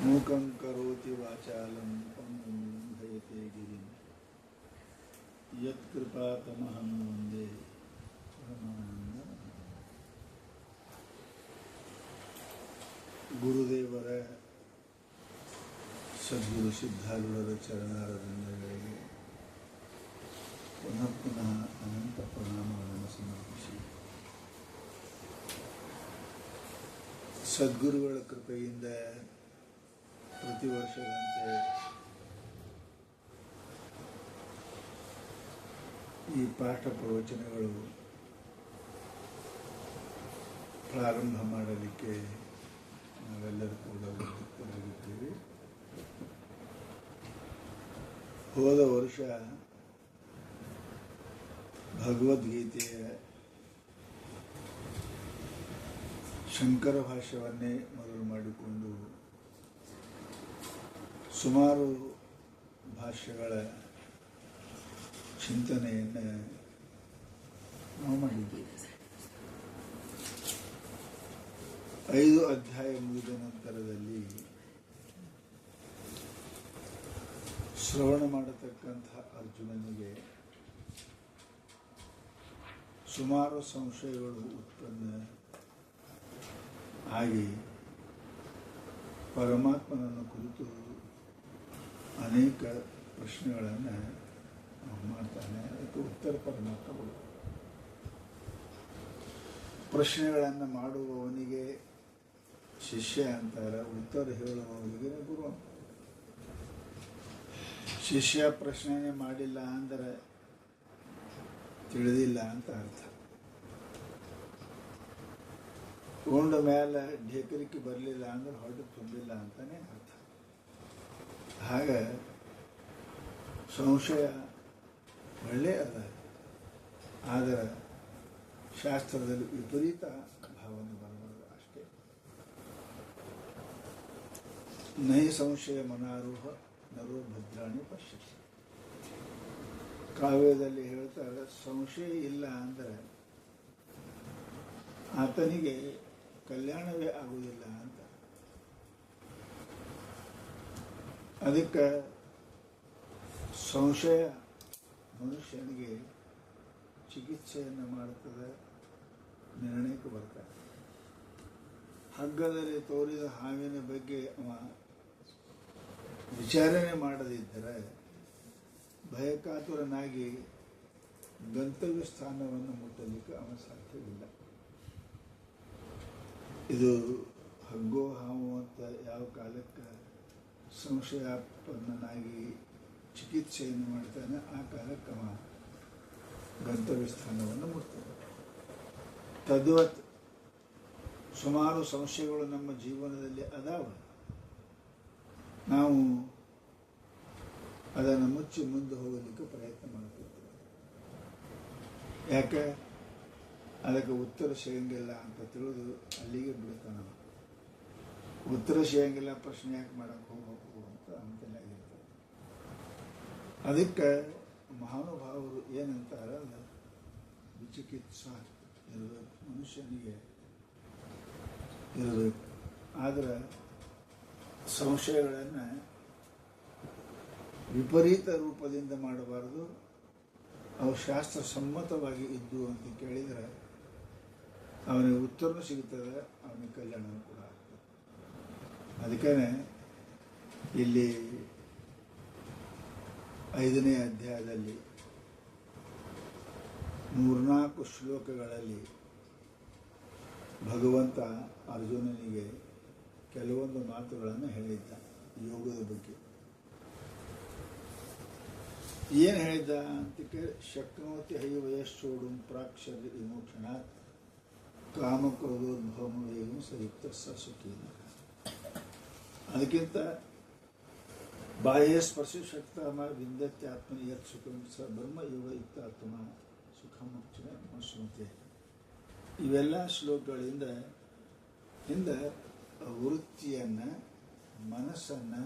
ಮೂಕಂ ಕರೋತಿ ವಾಚಾಲಂ ಪಂಗುಂ ಲಂಘಯತೆ ಗಿರಿಂ ಯತ್ಕೃಪಾತಮಹಂ ವಂದೇ ಪರಮಾನಂದ. ಗುರುದೇವರ ಸದ್ಗುರು ಸಿದ್ಧಾರೂಢರ ಚರಣಾರವಿಂದಗಳಿಗೆ ಪುನಃ ಪುನಃ ಅನಂತ ಪ್ರಣಾಮಗಳನ್ನು ಸಮರ್ಪಿಸಿ, ಸದ್ಗುರುಗಳ ಕೃಪೆಯಿಂದ ಪ್ರತಿ ವರ್ಷದಂತೆ ಈ ಪಾಠ ಪ್ರವಚನಗಳು ಪ್ರಾರಂಭ ಮಾಡಲಿಕ್ಕೆ ನಾವೆಲ್ಲರೂ ಕೂಡ ಉದ್ಯುಕ್ತರಾಗಿದ್ದೇವೆ. ಹೋದ ವರ್ಷ ಭಗವದ್ಗೀತೆಯ ಶಂಕರ ಭಾಷ್ಯವನ್ನೇ ಮೊದಲು ಮಾಡಿಕೊಂಡು ಸುಮಾರು ಭಾಷ್ಯಗಳ ಚಿಂತನೆಯನ್ನು ನಾವು ಮಾಡಿದ್ದೇವೆ. 5 ಅಧ್ಯಾಯ ಮುಗಿದ ನಂತರದಲ್ಲಿ ಶ್ರವಣ ಮಾಡತಕ್ಕಂತಹ ಅರ್ಜುನನಿಗೆ ಸುಮಾರು ಸಂಶಯಗಳು ಉತ್ಪನ್ನ ಆಗಿ ಪರಮಾತ್ಮನನ್ನು ಕುರಿತು ಅನೇಕ ಪ್ರಶ್ನೆಗಳನ್ನು ಮಾಡ್ತಾನೆ. ಅದಕ್ಕೆ ಉತ್ತರ ಪರಮಾತ್ಮ ಕೊಡು. ಪ್ರಶ್ನೆಗಳನ್ನು ಮಾಡುವವನಿಗೆ ಶಿಷ್ಯ ಅಂತಾರೆ, ಉತ್ತರ ಹೇಳುವವನಿಗೆ ಗುರು. ಶಿಷ್ಯ ಪ್ರಶ್ನೆ ಮಾಡಿಲ್ಲ ಅಂದರೆ ತಿಳಿದಿಲ್ಲ ಅಂತ ಅರ್ಥ. ಉಂಡ ಮೇಲೆ ಢೇಕರಿಕೆ ಬರಲಿಲ್ಲ ಅಂದ್ರೆ ಹೊರಟು ತುಂಬಿಲ್ಲ ಅಂತಾನೆ ಅರ್ಥ. ಹಾಗೆ ಸಂಶಯ ಒಳ್ಳೆಯದ, ಆದರೆ ಶಾಸ್ತ್ರದಲ್ಲಿ ವಿಪರೀತ ಭಾವನೆ ಬರಬಾರದು ಅಷ್ಟೇ. ನೈ ಸಂಶಯ ಮನಾರೋಹ ನರೋ ಭದ್ರಾಣಿ ಪಶ್ಯತಿ. ಕಾವ್ಯದಲ್ಲಿ ಹೇಳ್ತಾರೆ, ಸಂಶಯ ಇಲ್ಲ ಅಂದರೆ ಆತನಿಗೆ ಕಲ್ಯಾಣವೇ ಆಗುವುದಿಲ್ಲ ಅಂತ. ಅದಕ್ಕೆ ಸಂಶಯ ಮನುಷ್ಯನಿಗೆ ಚಿಕಿತ್ಸೆಯನ್ನು ಮಾಡುತ್ತದೆ, ನಿರ್ಣಯಕ್ಕೆ ಬರ್ತಾರೆ. ಹಗ್ಗದಲ್ಲಿ ತೋರಿದ ಹಾವಿನ ಬಗ್ಗೆ ಅವ ವಿಚಾರಣೆ ಮಾಡದಿದ್ದರೆ ಭಯಕಾತುರನಾಗಿ ಗಂತವ್ಯ ಸ್ಥಾನವನ್ನು ಮುಟ್ಟಲಿಕ್ಕೆ ಅವನ ಸಾಧ್ಯವಿಲ್ಲ. ಇದು ಹಗ್ಗೋ ಹಾವು ಅಂತ ಯಾವ ಕಾಲಕ್ಕೆ ಸಂಶಯಾಪನ್ನನಾಗಿ ಚಿಕಿತ್ಸೆಯನ್ನು ಮಾಡ್ತಾನೆ, ಆ ಕಾಲಕ್ಕೆ ಅವ ಗಂತವ್ಯ ಸ್ಥಾನವನ್ನು ಮುಟ್ತಾನೆ. ತದ್ವತ್ ಸುಮಾರು ಸಂಶಯಗಳು ನಮ್ಮ ಜೀವನದಲ್ಲಿ ಅದಾವ. ನಾವು ಅದನ್ನು ಮುಚ್ಚಿ ಮುಂದೆ ಹೋಗಲಿಕ್ಕೆ ಪ್ರಯತ್ನ ಮಾಡ್ತಿದ್ದೇವೆ. ಯಾಕೆ ಅದಕ್ಕೆ ಉತ್ತರ ಸಿಗಂಗಿಲ್ಲ ಅಂತ ತಿಳಿದು ಅಲ್ಲಿಗೆ ಬಿಡ್ತಾನೆ. ಉತ್ತರ ಸಿಗಂಗಿಲ್ಲ, ಪ್ರಶ್ನೆ ಯಾಕೆ ಮಾಡಕ್ಕೆ ಹೋಗ್ಬೇಕು ಅಂತ ಅಂತೆಲ್ಲಾಗಿರ್ತದೆ. ಅದಕ್ಕೆ ಮಹಾನುಭಾವರು ಏನಂತಾರೆ, ವಿಚಿಕಿತ್ಸಾ ಇರಬೇಕು, ಮನುಷ್ಯನಿಗೆ ಇರಬೇಕು. ಆದರೆ ಸಂಶಯಗಳನ್ನು ವಿಪರೀತ ರೂಪದಿಂದ ಮಾಡಬಾರದು. ಅವು ಶಾಸ್ತ್ರ ಸಮ್ಮತವಾಗಿ ಇದ್ದು ಅಂತ ಕೇಳಿದರೆ ಅವನಿಗೆ ಉತ್ತರನೂ ಸಿಗುತ್ತದೆ, ಅವನಿಗೆ ಕಲ್ಯಾಣವೂ ಕೂಡ ಆಗ್ತದೆ. ಅದಕ್ಕೇ ಇಲ್ಲಿ 5ನೇ ಅಧ್ಯಾಯದಲ್ಲಿ 3-4 ಶ್ಲೋಕಗಳಲ್ಲಿ ಭಗವಂತ ಅರ್ಜುನನಿಗೆ ಕೆಲವೊಂದು ಮಾತುಗಳನ್ನು ಹೇಳಿದ್ದ ಯೋಗದ ಬಗ್ಗೆ. ಏನು ಹೇಳಿದ್ದ ಅಂತಕ್ಕೆ, ಶಕ್ನೋತಿ ಹೈವಯಶ್ಚೋಡು ಪ್ರಾಕ್ಷರ್ಯ ವಿಮೋಕ್ಷಣಾತ್ ಕಾಮಕ್ರೋಧೋದ್ಭವಂ ವೇಗಂ ಸಯುಕ್ತ ಸುಖೀನ. ಅದಕ್ಕಿಂತ ಬಾಹ್ಯ ಸ್ಪರ್ಶ ಶಕ್ತಮ ವಿಂದತ್ಯಾತ್ಮ ಯತ್ ಸುಖಂ ಸ ಬ್ರಹ್ಮ ಯೋಗ ಯುಕ್ತಾತ್ಮ ಸುಖಂ ಮೋಕ್ಷ ಮಶ್ನುತೆ. ಇವೆಲ್ಲ ಶ್ಲೋಕಗಳಿಂದ ವೃತ್ತಿಯನ್ನು, ಮನಸ್ಸನ್ನು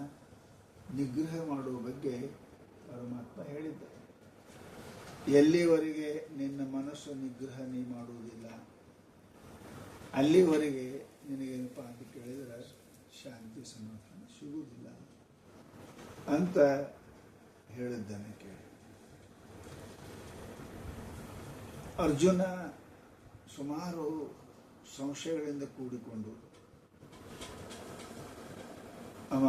ನಿಗ್ರಹ ಮಾಡುವ ಬಗ್ಗೆ ಪರಮಾತ್ಮ ಹೇಳಿದ್ದ. ಎಲ್ಲಿವರೆಗೆ ನಿನ್ನ ಮನಸ್ಸು ನಿಗ್ರಹ ನೀ ಮಾಡುವುದಿಲ್ಲ ಅಲ್ಲಿವರೆಗೆ ನಿನಗೇನಪ್ಪ ಅಂತ ಕೇಳಿದರೆ ಶಾಂತಿ ಸಮಾಧಾನ ಸಿಗುವುದಿಲ್ಲ ಅಂತ ಹೇಳಿದ್ದಾನೆ ಕೇಳಿ. ಅರ್ಜುನ ಸುಮಾರು ಸಂಶಯಗಳಿಂದ ಕೂಡಿಕೊಂಡು ಅವ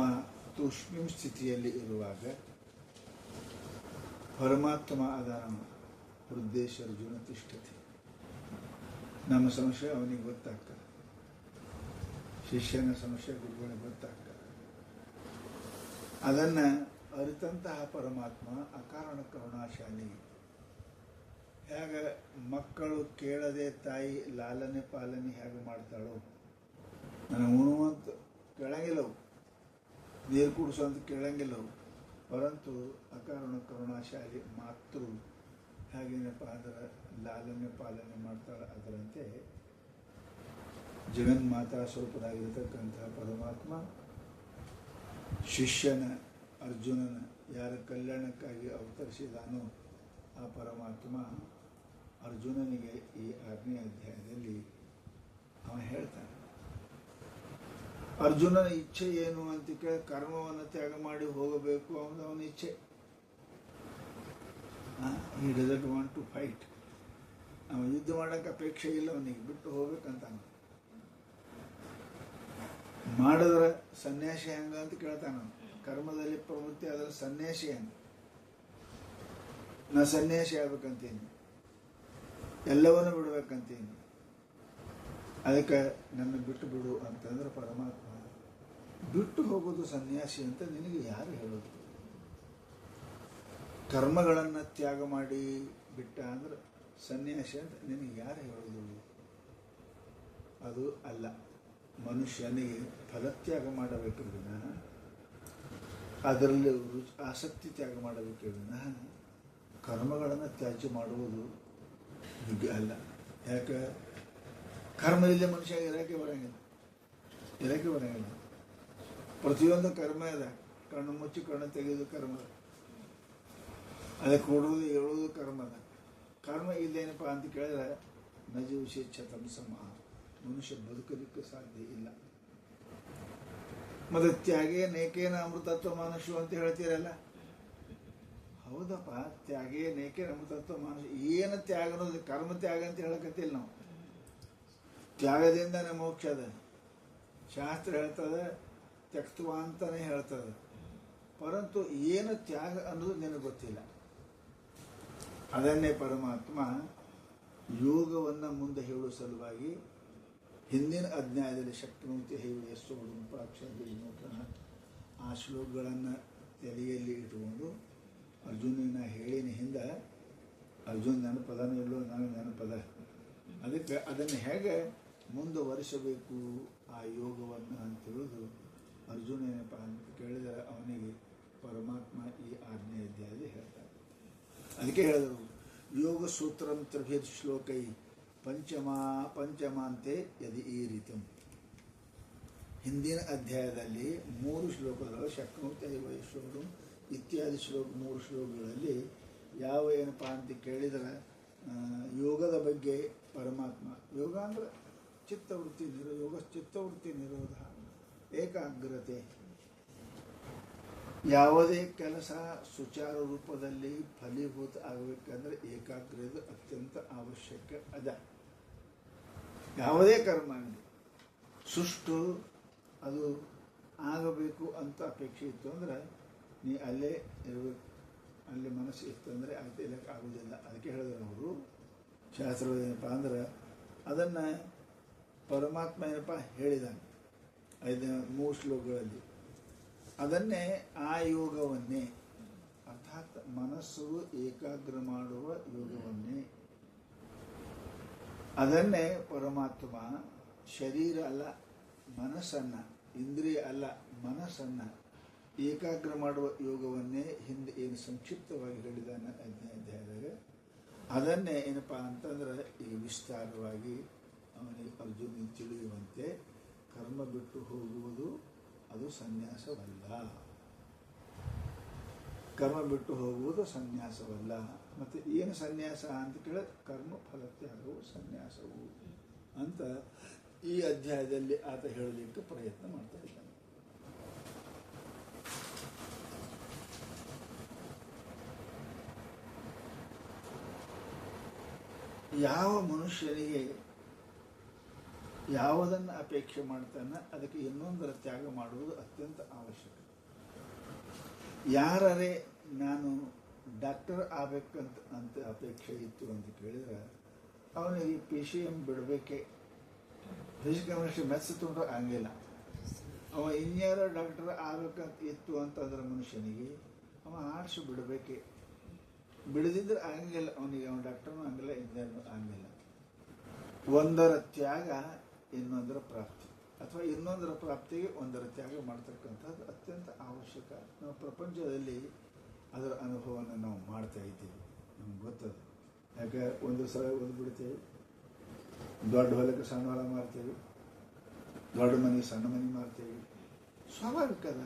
ತೂಷ್ಣೀಂ ಸ್ಥಿತಿಯಲ್ಲಿ ಇರುವಾಗ ಪರಮಾತ್ಮ ಅದರ ಉದ್ದೇಶ ಅರ್ಜುನ ತಿಷ್ಠತೆ. ನಮ್ಮ ಸಂಶಯ ಅವನಿಗೆ ಗೊತ್ತಾಗ್ತದೆ, ಶಿಷ್ಯನ ಸಂಶಯ ಗುರುಗಳಿಗೆ ಗೊತ್ತಾಗ್ತದೆ. ಅದನ್ನು ಅರಿತಂತಹ ಪರಮಾತ್ಮ ಅಕಾರಣ ಕರುಣಾಶಾಲಿ. ಹೇಗೆ ಮಕ್ಕಳು ಕೇಳದೆ ತಾಯಿ ಲಾಲನೆ ಪಾಲನೆ ಹೇಗೆ ಮಾಡ್ತಾಳೋ, ನನಗೆ ಉಣುವಂತ ಕೇಳಂಗಿಲ್ಲವು, ನೀರು ಕುಡಿಸೋಂತ ಕೇಳಂಗಿಲ್ಲವು, ಪರಂತು ಅಕಾರಣ ಕರುಣಾಶಾಲಿ ಮಾತೃ ಹೇಗೇನಪ್ಪ ಅದರ ಲಾಲನೆ ಪಾಲನೆ ಮಾಡ್ತಾಳೆ. ಅದರಂತೆ ಜಗನ್ಮಾತಾ ಸ್ವರೂಪರಾಗಿರತಕ್ಕಂತಹ ಪರಮಾತ್ಮ ಶಿಷ್ಯನ ಅರ್ಜುನನ ಯಾರ ಕಲ್ಯಾಣಕ್ಕಾಗಿ ಅವತರಿಸಿದಾನೋ ಆ ಪರಮಾತ್ಮ ಅರ್ಜುನನಿಗೆ ಈ 6ನೇ ಅಧ್ಯಾಯದಲ್ಲಿ ಅವ ಹೇಳ್ತಾನೆ. ಅರ್ಜುನನ ಇಚ್ಛೆ ಏನು ಅಂತ ಕೇಳಿ ಕರ್ಮವನ್ನು ತ್ಯಾಗ ಮಾಡಿ ಹೋಗಬೇಕು ಅನ್ನೋದು ಅವನ ಇಚ್ಛೆ. ಈ ಡಸಂಟ್ ವಾಂಟ್ ಟು ಫೈಟ್. ಅವ ಯುದ್ಧ ಮಾಡೋಕ್ಕೆ ಅಪೇಕ್ಷೆ ಇಲ್ಲ, ಅವನಿಗೆ ಬಿಟ್ಟು ಹೋಗ್ಬೇಕಂತ. ಮಾಡಿದ್ರೆ ಸನ್ಯಾಸಿ ಹೆಂಗ ಅಂತ ಕೇಳ್ತಾನ. ಕರ್ಮದಲ್ಲಿ ಪ್ರವೃತ್ತಿ ಅದರ ಸನ್ಯಾಸಿ ಹೆಂಗ? ನಾ ಸನ್ಯಾಸಿ ಆಗ್ಬೇಕಂತೀನಿ, ಎಲ್ಲವನ್ನೂ ಬಿಡ್ಬೇಕಂತೀನಿ, ಅದಕ್ಕೆ ನನ್ನ ಬಿಟ್ಟು ಬಿಡು ಅಂತಂದ್ರೆ ಪರಮಾತ್ಮ ಬಿಟ್ಟು ಹೋಗೋದು ಸನ್ಯಾಸಿ ಅಂತ ನಿನಗೆ ಯಾರು ಹೇಳೋದು? ಕರ್ಮಗಳನ್ನು ತ್ಯಾಗ ಮಾಡಿ ಬಿಟ್ಟ ಅಂದ್ರೆ ಸನ್ಯಾಸಿ ಅಂತ ನಿನಗೆ ಯಾರು ಹೇಳೋದು? ಅದು ಅಲ್ಲ. ಮನುಷ್ಯನಿಗೆ ಫಲತ್ಯಾಗ ಮಾಡಬೇಕು ವಿನಃ ಅದರಲ್ಲಿ ಆಸಕ್ತಿ ತ್ಯಾಗ ಮಾಡಬೇಕು ವಿನಃ ಕರ್ಮಗಳನ್ನು ತ್ಯಾಜ್ಯ ಮಾಡುವುದು ಯೋಗ್ಯ ಅಲ್ಲ. ಯಾಕೆ? ಕರ್ಮ ಇಲ್ಲದೆ ಮನುಷ್ಯ ಇರೋಕ್ಕೆ ಬರಂಗಿಲ್ಲ. ಪ್ರತಿಯೊಂದು ಕರ್ಮ ಇದೆ. ಕಣ್ಣು ಮುಚ್ಚಿ ಕಣ್ಣು ತೆಗೆಯೋದು ಕರ್ಮ, ಅದಕ್ಕೆ ಕೊಡೋದು ಹೇಳೋದು ಕರ್ಮದ. ಕರ್ಮ ಇಲ್ಲೇನಪ್ಪ ಅಂತ ಕೇಳಿದ್ರೆ ನಜೀವಿಷೇಚ್ಛತಂ ಸಮ, ಮನುಷ್ಯ ಬದುಕಲಿಕ್ಕೆ ಸಾಧ್ಯ ಇಲ್ಲ. ಮತ್ತೆ ತ್ಯಾಗೇ ನೇಕೇನ ಅಮೃತತ್ವ ಮಾನುಷು ಅಂತ ಹೇಳ್ತೀರಲ್ಲ, ಹೌದಪ್ಪ, ತ್ಯಾಗೇ ನೇಕೇನ ಅಮೃತತ್ವ ಮಾನುಷ. ಏನು ತ್ಯಾಗ ಅನ್ನೋದು ಕರ್ಮ ತ್ಯಾಗ ಅಂತ ಹೇಳಕತ್ತಿಲ್ಲ ನಾವು. ತ್ಯಾಗದಿಂದನೇ ಮೋಕ್ಷ ಅದ. ಶಾಸ್ತ್ರ ಹೇಳ್ತದೆ ತ್ಯಕ್ತುವ ಅಂತಾನೆ ಹೇಳ್ತದೆ, ಪರಂತು ಏನು ತ್ಯಾಗ ಅನ್ನೋದು ನಿನಗೆ ಗೊತ್ತಿಲ್ಲ. ಅದನ್ನೇ ಪರಮಾತ್ಮ ಯೋಗವನ್ನು ಮುಂದೆ ಹೇಳುವ ಸಲುವಾಗಿ ಹಿಂದಿನ ಅಧ್ಯಾಯದಲ್ಲಿ ಶಕ್ತಿಮೂರ್ತಿ ಹೇಳಿ ಎಷ್ಟು ಆ ಶ್ಲೋಕಗಳನ್ನು ತಲೆಯಲ್ಲಿ ಇಟ್ಟುಕೊಂಡು ಅರ್ಜುನನ ಹೇಳಿನ ಹಿಂದೆ ಅರ್ಜುನ ನೆನಪದನೋ ಇಲ್ಲೋ ನನಗೆ ನೆನಪದ, ಅದಕ್ಕೆ ಅದನ್ನು ಹೇಗೆ ಮುಂದುವರಿಸಬೇಕು ಆ ಯೋಗವನ್ನು ಅಂತ ತಿಳಿದು ಅರ್ಜುನ ಏನಪ್ಪ ಅಂತ ಕೇಳಿದರೆ ಅವನಿಗೆ ಪರಮಾತ್ಮ ಈ 6ನೇ ಅಧ್ಯಾಯದಲ್ಲಿ ಹೇಳ್ತಾರೆ. ಅದಕ್ಕೆ ಹೇಳಿದರು ಯೋಗ ಸೂತ್ರಂ ತ್ರಿಭೇದ ಶ್ಲೋಕೈ ಪಂಚಮಾಂತೆ ಯದಿ ಈ ರೀತಿ. ಹಿಂದಿನ ಅಧ್ಯಾಯದಲ್ಲಿ 3 ಶ್ಲೋಕಗಳು ಶಕ್ನೋತ್ಯ ವೈಶ್ವರು ಇತ್ಯಾದಿ 3 ಶ್ಲೋಕಗಳಲ್ಲಿ ಯಾವ ಏನಪ್ಪ ಅಂತ ಕೇಳಿದರೆ ಯೋಗದ ಬಗ್ಗೆ ಪರಮಾತ್ಮ, ಯೋಗ ಅಂದರೆ ಚಿತ್ತವೃತ್ತಿ ಯೋಗ ಚಿತ್ತವೃತ್ತಿ ನಿರೋಧ, ಏಕಾಗ್ರತೆ. ಯಾವುದೇ ಕೆಲಸ ಸುಚಾರು ರೂಪದಲ್ಲಿ ಫಲೀಭೂತ ಆಗಬೇಕಂದ್ರೆ ಏಕಾಗ್ರತೆ ಅತ್ಯಂತ ಅವಶ್ಯಕ ಅದ. ಯಾವುದೇ ಕರ್ಮ ಆಗಲಿ ಸುಷ್ಟು ಅದು ಆಗಬೇಕು ಅಂತ ಅಪೇಕ್ಷೆ ಇತ್ತು ಅಂದರೆ ನೀ ಅಲ್ಲೇ ಇರಬೇಕು. ಅಲ್ಲಿ ಮನಸ್ಸು ಇತ್ತಂದರೆ ಆಗ್ತಿಲ್ಲಕ್ಕೆ ಆಗೋದಿಲ್ಲ. ಅದಕ್ಕೆ ಹೇಳಿದ್ರು ಅವರು ಶಾಸ್ತ್ರ ಏನಪ್ಪ ಅಂದ್ರೆ ಅದನ್ನು ಪರಮಾತ್ಮ ಏನಪ್ಪ ಹೇಳಿದ್ದಾನೆ 3 ಶ್ಲೋಕಗಳಲ್ಲಿ. ಅದನ್ನೇ ಆ ಯೋಗವನ್ನೇ ಅರ್ಥಾತ್ ಮನಸ್ಸು ಏಕಾಗ್ರ ಮಾಡುವ ಯೋಗವನ್ನೇ ಅದನ್ನೇ ಪರಮಾತ್ಮ ಶರೀರ ಅಲ್ಲ ಮನಸ್ಸನ್ನು, ಇಂದ್ರಿಯ ಅಲ್ಲ ಮನಸ್ಸನ್ನು ಏಕಾಗ್ರ ಮಾಡುವ ಯೋಗವನ್ನೇ ಹಿಂದೆ ಏನು ಸಂಕ್ಷಿಪ್ತವಾಗಿ ಹೇಳಿದಾನೆ 5ನೇ ಅಧ್ಯಾಯದಾಗ, ಅದನ್ನೇ ಏನಪ್ಪ ಅಂತಂದ್ರೆ ಈ ವಿಸ್ತಾರವಾಗಿ ಅವನಿಗೆ ಅರ್ಜುನ ತಿಳಿಯುವಂತೆ ಕರ್ಮ ಬಿಟ್ಟು ಹೋಗುವುದು ಅದು ಸನ್ಯಾಸವಲ್ಲ. ಕರ್ಮ ಬಿಟ್ಟು ಹೋಗುವುದು ಸನ್ಯಾಸವಲ್ಲ. ಮತ್ತು ಏನು ಸನ್ಯಾಸ ಅಂತ ಕೇಳಿದ್ರೆ ಕರ್ಮ ಫಲತ್ಯಾಗವು ಸನ್ಯಾಸವು ಅಂತ ಈ ಅಧ್ಯಾಯದಲ್ಲಿ ಆತ ಹೇಳಲಿಕ್ಕೆ ಪ್ರಯತ್ನ ಮಾಡ್ತಾ ಇದ್ದಾನೆ. ಯಾವ ಮನುಷ್ಯನಿಗೆ ಯಾವುದನ್ನು ಅಪೇಕ್ಷೆ ಮಾಡ್ತಾನೆ ಅದಕ್ಕೆ ಇನ್ನೊಂದರ ತ್ಯಾಗ ಮಾಡುವುದು ಅತ್ಯಂತ ಅವಶ್ಯಕ. ಯಾರೇ ನಾನು ಡಾಕ್ಟರ್ ಆಗ್ಬೇಕಂತ ಅಪೇಕ್ಷೆ ಇತ್ತು ಅಂತ ಕೇಳಿದ್ರೆ ಅವನಿಗೆ PCM ಬಿಡಬೇಕೆ. ಫಿಸಿಕಲ್ ಕೆಮಿಸ್ಟ್ರಿ ಮೆತ್ಸ್ ತುಂಡು ಹಂಗಿಲ್ಲ. ಅವ ಇಂಜಿನಿಯರ್ ಡಾಕ್ಟರ್ ಆಗ್ಬೇಕಂತ ಇತ್ತು ಅಂತಂದ್ರೆ ಮನುಷ್ಯನಿಗೆ ಅವ ಆರ್ಟ್ಸ್ ಬಿಡಬೇಕೆ. ಬಿಡದಿದ್ರೆ ಹಂಗಿಲ್ಲ, ಅವನಿಗೆ ಅವನ ಡಾಕ್ಟರ್ನು ಹಂಗಿಲ್ಲ, ಇಂಜಿನಿಯರ್ನು ಹಂಗಿಲ್ಲ. ಒಂದರ ತ್ಯಾಗ ಇನ್ನೊಂದರ ಪ್ರಾಪ್ತಿ, ಅಥವಾ ಇನ್ನೊಂದರ ಪ್ರಾಪ್ತಿಗೆ ಒಂದರ ತ್ಯಾಗ ಮಾಡ್ತಕ್ಕಂಥದ್ದು ಅತ್ಯಂತ ಅವಶ್ಯಕ. ನಾವು ಪ್ರಪಂಚದಲ್ಲಿ ಅದರ ಅನುಭವವನ್ನು ನಾವು ಮಾಡ್ತಾ ಇದ್ದೀವಿ, ನಮ್ಗೆ ಗೊತ್ತದು. ಯಾಕೆ ಒಂದು ಸಲ ಓದ್ಬಿಡ್ತೇವೆ, ದೊಡ್ಡ ಹೊಲಕ್ಕೆ ಸಣ್ಣ ಹೊಲ ಮಾರ್ತೀವಿ, ದೊಡ್ಡ ಮನೆ ಸಣ್ಣ ಮನೆ ಮಾರ್ತೀವಿ, ಸ್ವಾಭಾವಿಕ ಅದ.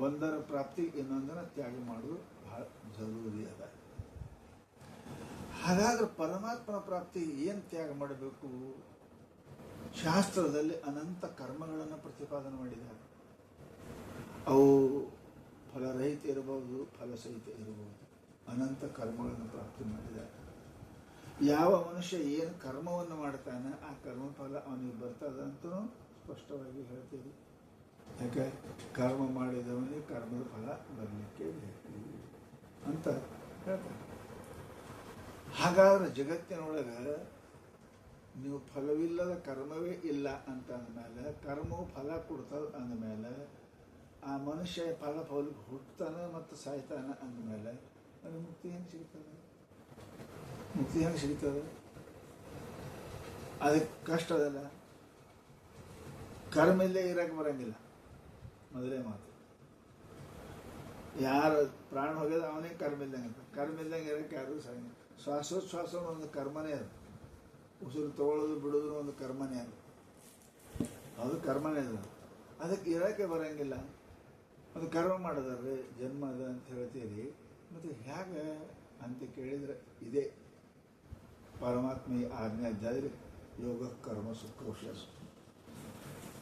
ಒಂದರ ಪ್ರಾಪ್ತಿ ಇನ್ನೊಂದರ ತ್ಯಾಗ ಮಾಡೋದು ಬಹಳ ಜರೂರಿ ಅದ. ಹಾಗಾದ್ರೆ ಪರಮಾತ್ಮನ ಪ್ರಾಪ್ತಿ ಏನು ತ್ಯಾಗ ಮಾಡಬೇಕು? ಶಾಸ್ತ್ರದಲ್ಲಿ ಅನಂತ ಕರ್ಮಗಳನ್ನು ಪ್ರತಿಪಾದನೆ ಮಾಡಿದ್ದಾರೆ. ಅವು ಫಲರಹಿತ ಇರಬಹುದು, ಫಲಸಹಿತ ಇರಬಹುದು. ಅನಂತ ಕರ್ಮಗಳನ್ನು ಪ್ರಾಪ್ತಿ ಮಾಡಿದ್ದಾರೆ. ಯಾವ ಮನುಷ್ಯ ಏನು ಕರ್ಮವನ್ನು ಮಾಡ್ತಾನೆ ಆ ಕರ್ಮಫಲ ಅವನಿಗೆ ಬರ್ತದಂತೂ ಸ್ಪಷ್ಟವಾಗಿ ಹೇಳ್ತೀವಿ. ಯಾಕೆ ಕರ್ಮ ಮಾಡಿದವನಿಗೆ ಕರ್ಮದ ಫಲ ಬರಲಿಕ್ಕೆ ಬೇಕು ಅಂತ ಹೇಳ್ತಾರೆ. ಹಾಗಾದ್ರೆ ಜಗತ್ತಿನೊಳಗೆ ನೀವು ಫಲವಿಲ್ಲದ ಕರ್ಮವೇ ಇಲ್ಲ ಅಂತ ಅಂದಮೇಲೆ, ಕರ್ಮವು ಫಲ ಕೊಡ್ತದೆ ಅಂದಮೇಲೆ, ಆ ಮನುಷ್ಯ ಫಲಕ್ಕೆ ಹುಟ್ಟತಾನೆ ಮತ್ತು ಸಾಯ್ತಾನೆ ಅಂದಮೇಲೆ ಅದು ಮುಕ್ತಿ ಹೆಂಗೆ ಸಿಗ್ತದೆ? ಮುಕ್ತಿ ಹೆಂಗೆ ಸಿಗ್ತದೆ? ಅದಕ್ಕೆ ಕಷ್ಟ ಅದಲ್ಲ. ಕರ್ಮ ಇಲ್ಲದೆ ಇರಕ್ಕೆ ಬರಂಗಿಲ್ಲ, ಮೊದಲೇ ಮಾತು. ಯಾರು ಪ್ರಾಣ ಹೋಗ್ಯದ ಅವನೇ ಕರ್ಮ ಇಲ್ದಂಗೆ. ಕರ್ಮ ಇಲ್ದಂಗೆ ಇರೋಕ್ಕೆ ಯಾರು ಸಾಂಗಿಲ್ಲ. ಶ್ವಾಸೋಚ್ಛ್ವಾಸ ಒಂದು ಕರ್ಮನೇ ಅದು. ಉಸಿರು ತಗೊಳ್ಳೋದು ಬಿಡೋದು ಒಂದು ಕರ್ಮನೇ ಅದು. ಅದು ಕರ್ಮನೇ ಅದು. ಅದಕ್ಕೆ ಇರೋಕ್ಕೆ ಬರಂಗಿಲ್ಲ. ಅದು ಕರ್ಮ ಮಾಡೋದಾದ್ರೆ ಜನ್ಮ ಅದ ಅಂತ ಹೇಳ್ತೀರಿ. ಮತ್ತು ಹೇಗೆ ಅಂತ ಕೇಳಿದರೆ ಇದೇ ಪರಮಾತ್ಮ ಆಜ್ಞೆ ಜಾರಿ ಯೋಗ ಕರ್ಮ ಸುಕೌಶಲ.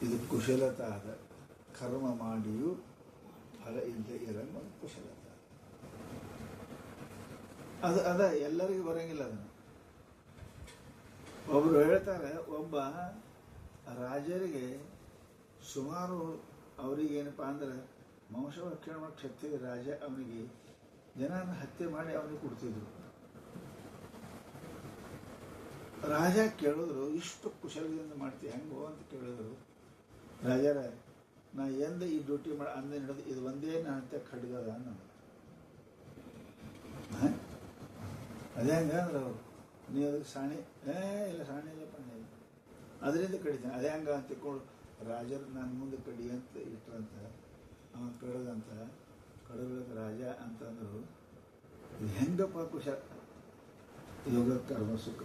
ಇದು ಕುಶಲತೆ ಆದ. ಕರ್ಮ ಮಾಡಿಯೂ ಫಲ ಇಲ್ಲದೆ ಇರಂಗ ಕುಶಲತೆ ಅದು ಅದ. ಎಲ್ಲರಿಗೂ ಬರಂಗಿಲ್ಲ ಅದನ್ನು. ಒಬ್ಬರು ಹೇಳ್ತಾರೆ, ಒಬ್ಬ ರಾಜರಿಗೆ ಸುಮಾರು ಅವರಿಗೇನಪ್ಪ ಅಂದ್ರೆ ವಂಶರಕ್ಷಣೆ ಮಾಡೋ ಶಕ್ತಿ ರಾಜ ಅವನಿಗೆ ಜನನ ಹತ್ಯೆ ಮಾಡಿ ಅವನಿಗೆ ಕೊಡ್ತಿದ್ರು. ರಾಜ ಕೇಳಿದ್ರು, ಇಷ್ಟು ಕುಶಲದಿಂದ ಮಾಡ್ತೀವಿ ಹೆಂಗೋ ಅಂತ ಕೇಳಿದ್ರು. ರಾಜರ ನಾ ಎಂದ ಈ ಡ್ಯೂಟಿ ಮಾಡಿ ಅಂದೇ ಹಿಡಿದು ಇದು ಒಂದೇ ನನ್ನ ಹತ್ಯೆ ಖಡ್ಗದ ನಾನು. ಅದೇ ಹಂಗೆ ಅಂದ್ರೆ ಅವರು ನೀವು ಅದಕ್ಕೆ ಸಾಣಿ ಇಲ್ಲ, ಸಾಣಿ ಇಲ್ಲಪ್ಪ, ಅದರಿಂದ ಕಡಿತಾನೆ. ಅದೇ ಹಂಗ ಅಂತ ತಿಳ್ಕೊಂಡು ರಾಜರು ನನ್ನ ಮುಂದೆ ಕಡಿ ಅಂತ ಇಟ್ರಂತ ಅವನು ಕಡದಂತ ಕಡದ ರಾಜ ಅಂತಂದ್ರು. ಇದು ಹೆಂಗಪ್ಪ ಕುಶ ಯೋಗ ಕರ್ಮ ಸುಖ.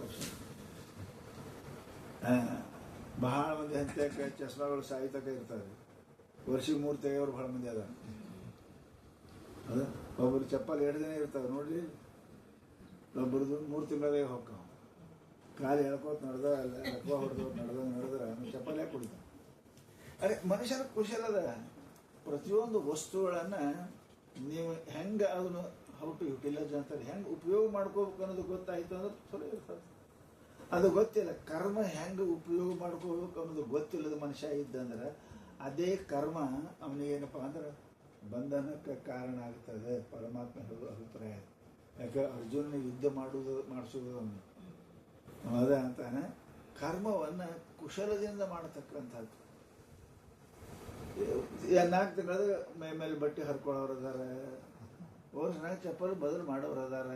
ಬಹಳ ಮಂದಿ ಹಂತಕ್ಕೆ ಚಸ್ಮಾಗಳು ಸಾಹಿತ್ಯಕ ಇರ್ತಾರೆ. ವರ್ಷಿಗೆ 3 ತೆಗೆಯವರು ಬಹಳ ಮಂದಿ ಅದ. ಅದ ಒಬ್ಬರು ಚಪ್ಪಲ್ 2 ದಿನ ಇರ್ತಾವೆ ನೋಡ್ರಿ. ಒಬ್ಬರದು 3 ತಿಂಗಳದಾಗ ಹೋಗ್ತಾವ. ಕಾಲು ಎಳ್ಕೋತ ನಡೆದ ಅಲ್ಲ, ಲಕ್ವ ಹೊಡೆದು ನಡೆದ್ರೆ ಚಪ್ಪಲ್ ಯಾಕೆ ಕುಡಿತಾವ? ಅರೆ ಮನುಷ್ಯನ ಕುಶಲದ ಪ್ರತಿಯೊಂದು ವಸ್ತುಗಳನ್ನು ನೀವು ಹೆಂಗೆ ಅದನ್ನು ಹೌ ಟು ಯುಟಿಲೈಸ್ ಅಂತಾರೆ, ಹೆಂಗೆ ಉಪಯೋಗ ಮಾಡ್ಕೋಬೇಕು ಅನ್ನೋದು ಗೊತ್ತಾಯ್ತು ಅಂದ್ರೆ ಚಲೋ ಇರ್ತದೆ. ಅದು ಗೊತ್ತಿಲ್ಲ. ಕರ್ಮ ಹೆಂಗೆ ಉಪಯೋಗ ಮಾಡ್ಕೋಬೇಕು ಅನ್ನೋದು ಗೊತ್ತಿಲ್ಲದ ಮನುಷ್ಯ ಇದ್ದಂದ್ರೆ ಅದೇ ಕರ್ಮ ಅವನಿಗೇನಪ್ಪ ಅಂದ್ರೆ ಬಂಧನಕ್ಕೆ ಕಾರಣ ಆಗ್ತದೆ. ಪರಮಾತ್ಮ ಹೇಳೋ ಅಭಿಪ್ರಾಯ. ಯಾಕೆ ಅರ್ಜುನ ಯುದ್ಧ ಮಾಡಿಸೋದು ಅವನು ಅದ ಅಂತಾನೆ. ಕರ್ಮವನ್ನು ಕುಶಲದಿಂದ ಮಾಡತಕ್ಕಂಥದ್ದು. 4 ತಿಂಗಳದಾಗ ಮೇಲೆ ಬಟ್ಟೆ ಹರ್ಕೊಳ್ಳೋರು ಅದಾರ, ವರ್ಷನಾಗ ಚಪ್ಪಲ್ ಬದಲು ಮಾಡೋರು ಅದಾರ,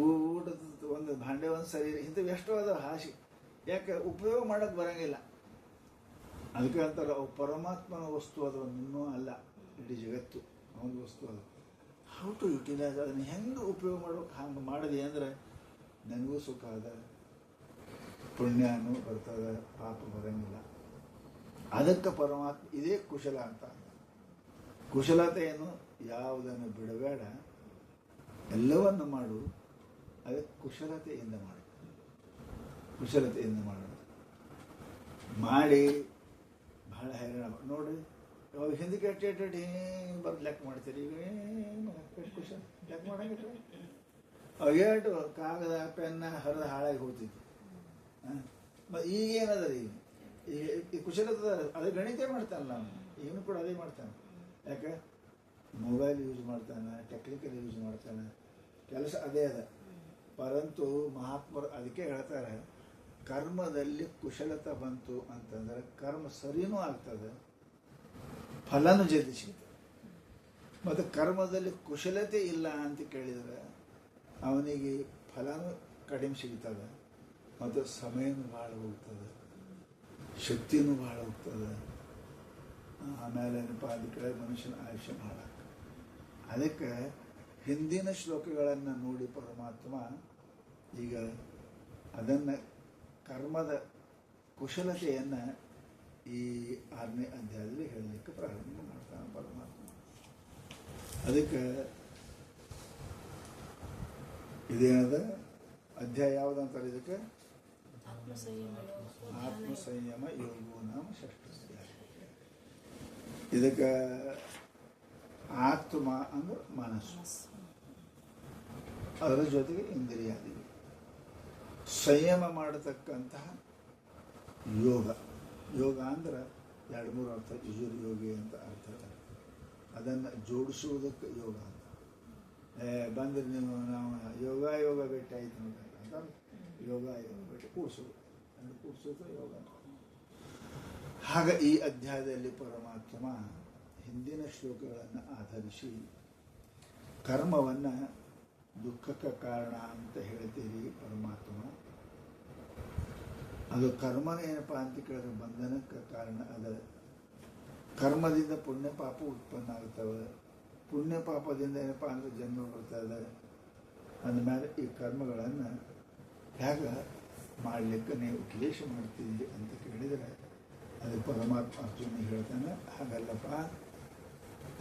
ಊಟದ ಒಂದು ಭಾಂಡೆ ಒಂದು ಸರಿ, ಇಂಥವು ಎಷ್ಟೋ ಅದಾವ ಹಾಸಿ. ಯಾಕೆ ಉಪಯೋಗ ಮಾಡೋಕ್ಕೆ ಬರೋಂಗಿಲ್ಲ. ಅದಕ್ಕೆ ಅಂತಾರೆ ಅವು ಪರಮಾತ್ಮನ ವಸ್ತು ಅದು, ಇನ್ನೂ ಅಲ್ಲ, ಇಡೀ ಜಗತ್ತು ಅವನ ವಸ್ತು ಅದು. ಹೌ ಟು ಯುಟಿಲೈಸ್, ಅದನ್ನು ಹೆಂಗೆ ಉಪಯೋಗ ಮಾಡ್ಬೇಕು ಹಂಗೆ ಮಾಡಿದೆ ಅಂದರೆ ನನಗೂ ಸುಖ ಅದ, ಪುಣ್ಯನೂ ಬರ್ತದೆ, ಪಾಪ ಬರೋಂಗಿಲ್ಲ. ಅದಕ್ಕೆ ಪರಮಾತ್ಮ ಇದೇ ಕುಶಲ ಅಂತ. ಕುಶಲತೆ ಏನು? ಯಾವುದನ್ನು ಬಿಡಬೇಡ, ಎಲ್ಲವನ್ನು ಮಾಡು. ಅದಕ್ಕೆ ಕುಶಲತೆಯಿಂದ ಮಾಡು. ಕುಶಲತೆಯಿಂದ ಮಾಡೋದು ಮಾಡಿ ಭಾಳ ಹೈರಾಣ ನೋಡ್ರಿ. ಅವಾಗ ಹಿಂದಕ್ಕೆ ಎಟ್ಟು ಹಿಂಗೆ ಬರ್ದು ಲೆಕ್ಕ ಮಾಡ್ತೀರಿ. ಈಗ ಖುಷಿ ಲೆಕ್ಕ ಮಾಡಂಗಿಲ್ಲ. ಎರಡು ಕಾಗದ ಪೆನ್ನ ಹರಿದು ಹಾಳಾಗಿ ಹೋಗ್ತಿತ್ತು. ಈಗೇನದ ರೀ, ಈ ಕುಶಲತೆ ಅದೇ ಗಣಿತ ಮಾಡ್ತಾನಲ್ಲ ಅವನು, ಇವನು ಕೂಡ ಅದೇ ಮಾಡ್ತಾನೆ. ಯಾಕೆ ಮೊಬೈಲ್ ಯೂಸ್ ಮಾಡ್ತಾನೆ, ಟೆಕ್ನಿಕಲ್ ಯೂಸ್ ಮಾಡ್ತಾನೆ, ಕೆಲಸ ಅದೇ ಅದ. ಪರಂತು ಮಹಾತ್ಮರು ಅದಕ್ಕೆ ಹೇಳ್ತಾರೆ, ಕರ್ಮದಲ್ಲಿ ಕುಶಲತೆ ಬಂತು ಅಂತಂದ್ರೆ ಕರ್ಮ ಸರಿನೂ ಆಗ್ತದೆ, ಫಲನೂ ಜಲ್ದಿ ಸಿಗ್ತದೆ. ಮತ್ತು ಕರ್ಮದಲ್ಲಿ ಕುಶಲತೆ ಇಲ್ಲ ಅಂತ ಕೇಳಿದರೆ ಅವನಿಗೆ ಫಲನೂ ಕಡಿಮೆ ಸಿಗ್ತದೆ, ಮತ್ತು ಸಮಯನೂ ಭಾಳ ಹೋಗ್ತದೆ, ಶಕ್ತಿನೂ ಭಾಳ ಹೋಗ್ತದೆ. ಆಮೇಲೆ ಏನಪ್ಪ ಅದು ಕಡೆ ಮನುಷ್ಯನ ಆಯುಷ್ಯ ಭಾಳ. ಅದಕ್ಕೆ ಹಿಂದಿನ ಶ್ಲೋಕಗಳನ್ನು ನೋಡಿ ಪರಮಾತ್ಮ ಈಗ ಅದನ್ನು ಕರ್ಮದ ಕುಶಲತೆಯನ್ನು ಈ 6ನೇ ಅಧ್ಯಾಯದಲ್ಲಿ ಹೇಳಲಿಕ್ಕೆ ಪ್ರಾರಂಭ ಮಾಡ್ತಾನೆ ಪರಮಾತ್ಮ. ಅದಕ್ಕೆ ಇದೇನದ ಅಧ್ಯಾಯ ಯಾವುದಂತಾರೆ ಇದಕ್ಕೆ? ಆತ್ಮ ಸಂಯಮ ಯೋಗೋ ನಾಮ 6ನೇ ಅಧ್ಯಾಯ. ಇದಕ್ಕೆ ಆತ್ಮ ಅಂದ್ರೆ ಮನಸ್ಸು, ಅದರ ಜೊತೆಗೆ ಇಂದ್ರಿಯಾದಿಗಳು, ಸಂಯಮ ಮಾಡತಕ್ಕಂತಹ ಯೋಗ. ಯೋಗ ಅಂದ್ರೆ 2-3 ಅರ್ಥ, ಯಜುರ್ ಯೋಗಿ ಅಂತ ಅರ್ಥ. ಅದನ್ನು ಜೋಡಿಸುವುದಕ್ಕೆ ಯೋಗ ಅಂತ. ಬಂದ್ರೆ ನೀವು ನಾವು ಯೋಗ ಭೇಟಿ ಆಯ್ತು ಅಂತ ಯೋಗ ಭೇಟಿ ಕೂಡಿಸೋದು, ಕೂಡಿಸೋದು ಯೋಗ. ಹಾಗೆ ಈ ಅಧ್ಯಾಯದಲ್ಲಿ ಪರಮಾತ್ಮ ಹಿಂದಿನ ಶ್ಲೋಕಗಳನ್ನು ಆಧರಿಸಿ ಕರ್ಮವನ್ನು ದುಃಖಕ್ಕೆ ಕಾರಣ ಅಂತ ಹೇಳ್ತೀರಿ ಪರಮಾತ್ಮ. ಅದು ಕರ್ಮನ ಏನಪ್ಪ ಅಂತ ಕೇಳಿದ್ರೆ ಬಂಧನಕ್ಕೆ ಕಾರಣ ಅದ. ಕರ್ಮದಿಂದ ಪುಣ್ಯ ಪಾಪ ಉತ್ಪನ್ನ ಆಗ್ತವೆ, ಪುಣ್ಯ ಪಾಪದಿಂದ ಏನಪ್ಪ ಅಂದರೆ ಜನ್ಮ ಬರ್ತದೆ. ಅಂದಮೇಲೆ ಈ ಕರ್ಮಗಳನ್ನು ಹೇಗೆ ಮಾಡಲಿಕ್ಕೆ ನೀವು ಕ್ಲೇಶ ಮಾಡ್ತೀವಿ ಅಂತ ಕೇಳಿದರೆ ಅದು ಪರಮಾತ್ಮ ಅರ್ಜುನ ಹೇಳ್ತಾನೆ, ಹಾಗಲ್ಲಪ್ಪ,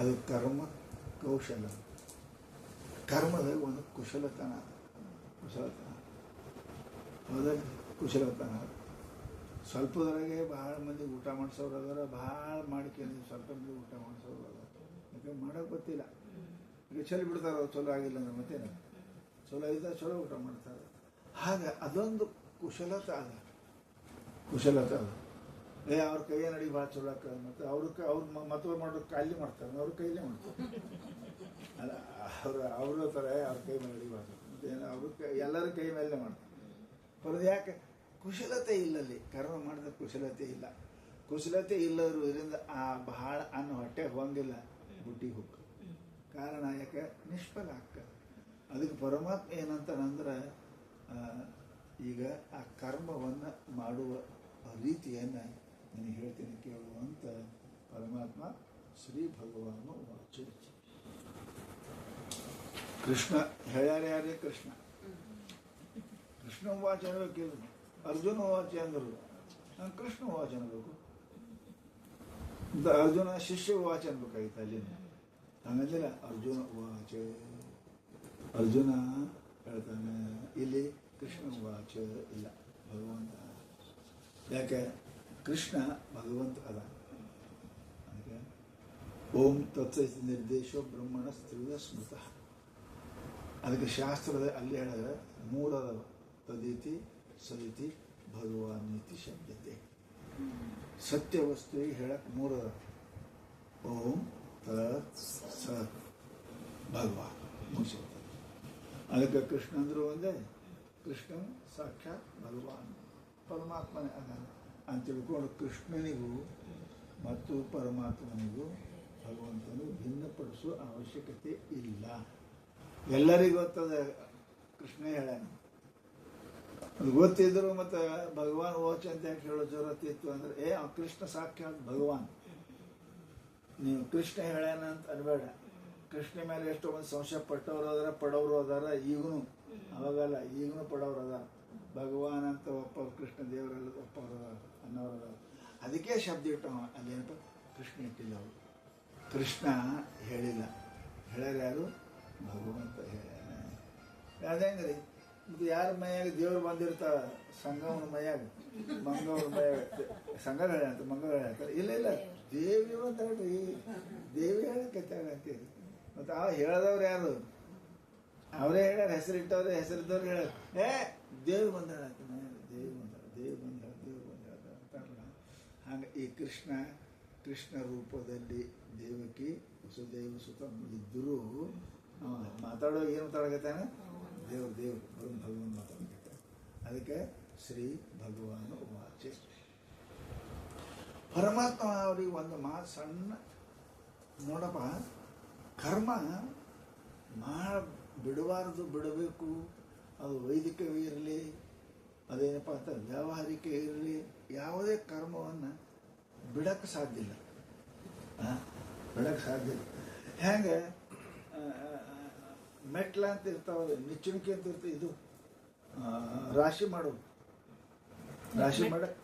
ಅದು ಕರ್ಮ ಕೌಶಲ, ಕರ್ಮದಾಗ ಒಂದು ಕುಶಲತನ ಹೌದಲ್ಲಿ ಕುಶಲತನ. ಸ್ವಲ್ಪದ್ರಾಗೆ ಭಾಳ ಮಂದಿ ಊಟ ಮಾಡಿಸೋರು ಅದಾರ, ಭಾಳ ಮಾಡ್ಕೊಂಡು ಸ್ವಲ್ಪ ಮಂದಿ ಊಟ ಮಾಡಿಸೋರು ಅದಾರ. ಯಾಕೆ ಮಾಡೋಕೆ ಗೊತ್ತಿಲ್ಲ, ಈಗ ಚಲೋ ಬಿಡ್ತಾರೆ, ಅವ್ರು ಚಲೋ ಆಗಿಲ್ಲ ಅಂದ್ರೆ ಮತ್ತೇನು, ಚಲೋ ಇದ್ದಾಗ ಚಲೋ ಊಟ ಮಾಡ್ತಾರೆ. ಹಾಗೆ ಅದೊಂದು ಕುಶಲತೆ ಅದ, ಕುಶಲತೆ ಅದ. ಅವ್ರ ಕೈಯೇ ನಡಿ ಭಾಳ ಚಲೋ ಆಗ್ತದೆ, ಮತ್ತು ಅವ್ರು ಮತ್ತೊಬ್ಬರು ಮಾಡೋದು ಕಾಯಿಲೆ ಮಾಡ್ತಾರೆ, ಅವ್ರ ಕೈಲೇ ಮಾಡ್ತಾರೆ. ಅಲ್ಲ, ಅವರು ಥರ ಅವ್ರ ಕೈ ಮೇಲೆ ನಡಿಬಾರ್ದು, ಮತ್ತು ಎಲ್ಲರ ಕೈ ಮೇಲೆ ಮಾಡ್ತಾರೆ. ಬರೋದು ಯಾಕೆ? ಕುಶಲತೆ ಇಲ್ಲಲ್ಲಿ, ಕರ್ಮ ಮಾಡಿದ ಕುಶಲತೆ ಇಲ್ಲ. ಕುಶಲತೆ ಇಲ್ಲದ್ರು ಇದರಿಂದ ಬಹಳ ಅನ್ನ ಹೊಟ್ಟೆಗೆ ಹೋಗಂಗಿಲ್ಲ, ಬುಟ್ಟಿಗೆ ಹೋಗ ಕಾರಣ ಯಾಕೆ? ನಿಷ್ಫಲ ಆಗ್ತದೆ. ಅದಕ್ಕೆ ಪರಮಾತ್ಮ ಏನಂತಾನಂದ್ರೆ, ಈಗ ಆ ಕರ್ಮವನ್ನು ಮಾಡುವ ರೀತಿಯನ್ನು ನನಗೆ ಹೇಳ್ತೀನಿ ಕೇಳುವಂತ ಪರಮಾತ್ಮ ಶ್ರೀ ಭಗವಾನು ವಾಚ. ಕೃಷ್ಣ ಹೇಳ್ಯಾರ್ಯಾರೇ ಕೃಷ್ಣ ವಾಚ ಅನ್ಬೇಕಿದ್ರು, ಅರ್ಜುನ ವಾಚ ಅಂದರು, ನಾನು ಕೃಷ್ಣ ವಾಚ ಅನ್ಬೇಕು. ಅರ್ಜುನ ಶಿಷ್ಯ ವಾಚ ಅನ್ಬೇಕಾಗಿತ್ತು ಅಲ್ಲಿಂದ, ಹಂಗಂದಿಲ್ಲ ಅರ್ಜುನ ವಾಚ. ಅರ್ಜುನ ಹೇಳ್ತಾನೆ, ಇಲ್ಲಿ ಕೃಷ್ಣ ವಾಚ ಇಲ್ಲ, ಭಗವಂತ. ಯಾಕೆ? ಕೃಷ್ಣ ಭಗವಂತ ಅದ. ಅದಕ್ಕೆ ಓಂ ತತ್ಸಹಿತ ನಿರ್ದೇಶೋ ಬ್ರಹ್ಮಣ ಸ್ತ್ರೀಯ ಸ್ಮೃತ. ಅದಕ್ಕೆ ಶಾಸ್ತ್ರದ ಅಲ್ಲಿ ಹೇಳಿದ್ರೆ ಮೂರದವ, ತದೀತಿ ಸದಿತಿ ಭಗವಾನ್ ನೀತಿ ಶಬ್ದತೆ. ಸತ್ಯ ವಸ್ತುವಿಗೆ ಹೇಳಕ್ಕೆ ಮೂರದ, ಓಂ ತತ್ ಸತ್ ಭಗವಾನ್ ಮುಗಿಸುತ್ತೆ. ಅದಕ್ಕೆ ಕೃಷ್ಣ ಅಂದರೂ ಒಂದೇ, ಕೃಷ್ಣ ಸಾಕ್ಷಾತ್ ಭಗವಾನ್ ಪರಮಾತ್ಮನೇ ಅದಾನ ಅಂತ ತಿಳ್ಕೊಂಡು ಕೃಷ್ಣನಿಗೂ ಮತ್ತು ಪರಮಾತ್ಮನಿಗೂ ಭಗವಂತನಿಗೂ ಭಿನ್ನಪಡಿಸುವ ಅವಶ್ಯಕತೆ ಇಲ್ಲ. ಎಲ್ಲರಿಗೂ ಗೊತ್ತದ ಕೃಷ್ಣ ಹೇಳ್ಯಾನ. ಅದು ಗೊತ್ತಿದ್ರು ಮತ್ತು ಭಗವಾನ್ ವಾಚ್ ಅಂತ ಯಾಕೆ ಹೇಳೋ ಜರೂರತ್ ಇತ್ತು ಅಂದರೆ, ಕೃಷ್ಣ ಸಾಕ್ಷಾತ್ ಭಗವಾನ್. ನೀವು ಕೃಷ್ಣ ಹೇಳ್ಯಾನ ಅಂತ ಅನ್ಬೇಡ. ಕೃಷ್ಣ ಮೇಲೆ ಎಷ್ಟೋ ಮಂದಿ ಸಂಶಯ ಪಟ್ಟವರು ಅದಾರ, ಪಡೋರು ಅದಾರ, ಈಗೂ ಅವಾಗಲ್ಲ, ಈಗೂ ಪಡೋರು ಅದಾರ. ಭಗವಾನ್ ಅಂತ ಒಪ್ಪವ್ರು, ಕೃಷ್ಣ ದೇವರೆಲ್ಲ ಒಪ್ಪವ್ರು ಅದಾರ ಅನ್ನೋರು ಅದಾರ. ಅದಕ್ಕೆ ಶಬ್ದ ಇಟ್ಟವ ಅಲ್ಲೇನಪ್ಪ, ಕೃಷ್ಣ ಇಟ್ಟಿಲ್ಲ. ಅವರು ಕೃಷ್ಣ ಹೇಳಿಲ್ಲ, ಹೇಳ್ಯಾರ ಯಾರು? ಭಗವಂತ ಹೇಳ್ಯಾನ. ಅದೇಂಗ್ರಿ, ಮತ್ತು ಯಾರ ಮೈಯಾಗ ದೇವ್ರು ಬಂದಿರ್ತಾರ, ಸಂಗವನ ಮೈಯಾಗ, ಮಂಗವನ ಮೈಯಾಗ ಸಂಘ ಹೇಳ್ಯಾತ, ಮಂಗ ಹೇಳ್ತಾರೆ. ಇಲ್ಲ ದೇವಿ ಅಂತ ಹೇಳ್ರಿ, ದೇವಿ ಹೇಳಕತ್ತಾಳ ಅಂತೀರಿ. ಮತ್ತು ಆ ಹೇಳದವ್ರು ಯಾರು? ಅವರೇ ಹೇಳ್ಯಾರ, ಹೆಸರಿಟ್ಟವ್ರೆ, ಹೆಸರಿದ್ದವ್ರು ಹೇಳ್ಯಾರ, ದೇವ್ ಬಂದಾಳ, ದೇವ್ ಬಂದಾಳ, ದೇವ್ ಬಂದಾಳ, ದೇವ್ ಬಂದಾಳ ಅಂತಾರಲ್ಲ. ಹಂಗೆ ಈ ಕೃಷ್ಣ ರೂಪದಲ್ಲಿ ದೇವಕಿ ವಸುದೇವ ಸುತ ಇದ್ದರೂ ಮಾತಾಡೋ ಏನು ಮಾತಾಡಕತ್ತಾನೆ? ದೇವ್ರು ಭಗವಾನ್ ಮಾತಾಡಕತ್ತಾನೆ. ಅದಕ್ಕೆ ಶ್ರೀ ಭಗವಾನ್ ವಾಚೆ. ಪರಮಾತ್ಮ ಅವ್ರಿಗೆ ಒಂದು ಮಾತು ಸಣ್ಣ ನೋಡಪ್ಪ, ಕರ್ಮ ಬಿಡಬಾರದು, ಬಿಡಬೇಕು. ಅದು ವೈದಿಕವೇ ಇರಲಿ, ಅದೇನಪ್ಪ ಅಂತ ವ್ಯಾವಹಾರಿಕ ಇರಲಿ, ಯಾವುದೇ ಕರ್ಮವನ್ನು ಬಿಡಕ್ಕೆ ಸಾಧ್ಯ ಇಲ್ಲ. ಬಿಡಕ್ಕೆ ಸಾಧ್ಯ ಇಲ್ಲ. ಹೆಂಗೆ ಮೆಟ್ಲ ಅಂತ ಇರ್ತಾವಲ್ಲ, ನಿಚ್ಚಣಿಕೆ ಅಂತ ಇರ್ತದೆ, ಇದು ರಾಶಿ ಮಾಡೋದು, ರಾಶಿ ಮಾಡಕ್ಕೆ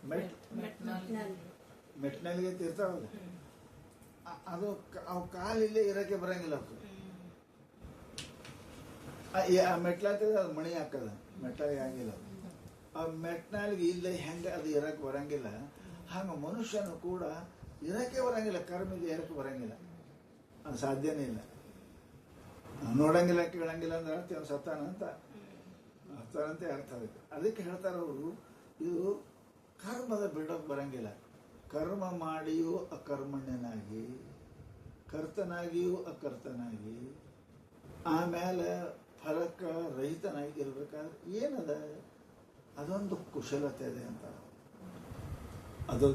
ಮೆಟ್ನಲ್ಲಿ ಅಂತ ಇರ್ತಾವಲ್ಲ, ಅದು ಅವು ಕಾಲಿಲ್ಲೇ ಇರೋಕ್ಕೆ ಬರಂಗಿಲ್ಲ. ಆ ಮೆಟ್ಲ ಅಂತ ಅದು ಮಣಿ ಹಾಕದ, ಮೆಟ್ಲಾಗಿ ಆಗಿಲ್ಲ. ಆ ಮೆಟ್ನಾಲಿಗೆ ಇಲ್ಲದೆ ಹೆಂಗೆ ಅದು ಇರಕ್ಕೆ ಬರಂಗಿಲ್ಲ, ಹಂಗೆ ಮನುಷ್ಯನು ಕೂಡ ಇರಕ್ಕೆ ಬರಂಗಿಲ್ಲ, ಕರ್ಮಿಗೆ ಇರಕ್ಕೆ ಬರಂಗಿಲ್ಲ, ಅದು ಸಾಧ್ಯನೇ ಇಲ್ಲ. ನೋಡಂಗಿಲ್ಲ, ಕೇಳಂಗಿಲ್ಲ ಅಂದ್ರೆ ಅರ್ಥ ಅವ್ನು ಸತ್ತಾನಂತೆ ಅರ್ಥ ಆಗುತ್ತೆ. ಅದಕ್ಕೆ ಹೇಳ್ತಾರೆ ಅವರು, ಇದು ಕರ್ಮದ ಬಿಡೋಕೆ ಬರಂಗಿಲ್ಲ. ಕರ್ಮ ಮಾಡಿಯೂ ಅಕರ್ಮಣ್ಯನಾಗಿ, ಕರ್ತನಾಗಿಯೂ ಅಕರ್ತನಾಗಿ, ಆಮೇಲೆ ಫಲಕ್ಕೆ ರಹಿತನಾಗಿ ಇರ್ಬೇಕಾದ್ರೆ ಏನದ, ಅದೊಂದು ಕುಶಲತೆ ಇದೆ ಅಂತ. ಅದು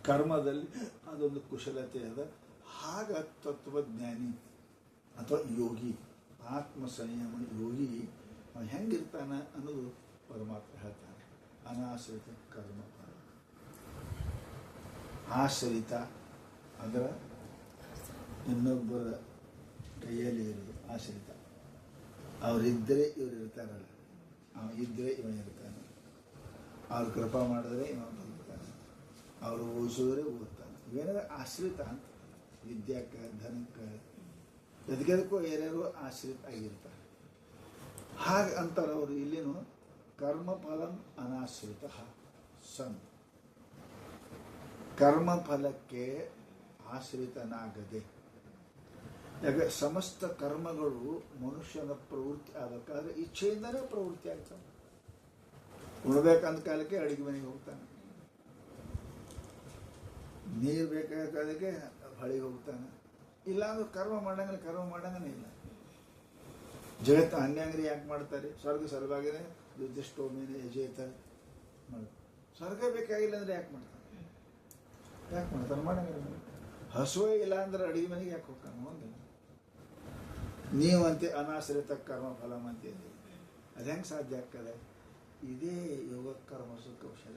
ಕರ್ಮದಲ್ಲಿ ಅದೊಂದು ಕುಶಲತೆ ಅದ. ಹಾಗ ತತ್ವಜ್ಞಾನಿ ಅಥವಾ ಯೋಗಿ, ಆತ್ಮ ಸಂಯಮ ಯೋಗಿ ಹೆಂಗಿರ್ತಾನ ಅನ್ನೋದು ಪರಮಾತ್ಮ ಹೇಳ್ತಾನೆ. ಅನಾಶ್ರಿತ ಕರ್ಮ ಫಲ. ಆಶ್ರಿತ ಅಂದ್ರೆ ಇನ್ನೊಬ್ಬರ ಕೈಯಲ್ಲಿ ಇರೋದು ಆಶ್ರಿತ. ಅವರಿದ್ದರೆ ಇವರು ಇರ್ತಾರಲ್ಲ, ಇದ್ದರೆ ಇವನಿರ್ತಾನೆ, ಅವ್ರು ಕೃಪಾ ಮಾಡಿದ್ರೆ ಇವ ಬದುಕ್ತಾನೆ, ಅವರು ಓದಿಸಿದ್ರೆ ಓದ್ತಾನೆ. ಇವೇನಾದ್ರೆ ಆಶ್ರಿತ ಅಂತ. ವಿದ್ಯಾಕ್ಕೆ, ಧನಕ್ಕೆ, ಎದಕ್ಕೂ ಯಾರ್ಯಾರು ಆಶ್ರಿತ ಆಗಿರ್ತಾರೆ. ಹಾಗೆ ಅಂತಾರೆ ಅವರು. ಇಲ್ಲಿನೂ ಕರ್ಮಫಲಂ ಅನಾಶ್ರಿತ ಸನ್, ಕರ್ಮಫಲಕ್ಕೆ ಆಶ್ರಿತನಾಗದೆ. ಯಾಕೆ ಸಮಸ್ತ ಕರ್ಮಗಳು ಮನುಷ್ಯನ ಪ್ರವೃತ್ತಿ ಆಗಬೇಕಾದ್ರೆ ಇಚ್ಛೆಯಿಂದಲೇ ಪ್ರವೃತ್ತಿ ಆಗ್ತಾನೆ. ಉಣ್ಬೇಕಂದ ಕಾಲಕ್ಕೆ ಅಡಿಗೆ ಮನೆಗೆ ಹೋಗ್ತಾನೆ, ನೀರು ಬೇಕಾದಕ್ಕೆ ಹೊಳಿಗೆ ಹೋಗ್ತಾನೆ. ಇಲ್ಲಾಂದ್ರೆ ಕರ್ಮ ಮಾಡಂಗನೇ ಇಲ್ಲ. ಜಗತ್ತು ಹಂಗಂಗ್ರಿ ಯಾಕೆ ಮಾಡ್ತಾರೆ? ಸ್ವರ್ಗ ಸಲುವಾಗಿನೇ ಯುದ್ಧಿಷ್ಟೋಮೇನೆ ಯಜೇತ ಮಾಡಿ. ಸ್ವರ್ಗ ಬೇಕಾಗಿಲ್ಲ ಅಂದ್ರೆ ಯಾಕೆ ಮಾಡ್ತಾನೆ? ಮಾಡಂಗಿಲ್ಲ. ಹಸುವೆ ಇಲ್ಲ ಅಂದ್ರೆ ಅಡಿಗೆ ಮನೆಗೆ ಯಾಕೆ ಹೋಗ್ತಾನೆ? ಹೋಗಿಲ್ಲ. ನೀವಂತೆ ಅನಾಶ್ರಿತ ಕರ್ಮ ಫಲ ಅಂತೀರಿ, ಅದು ಹೆಂಗೆ ಸಾಧ್ಯ ಆಗ್ತದೆ? ಇದೇ ಯೋಗ ಕರ್ಮ ಸುಖ ಔಷಧ.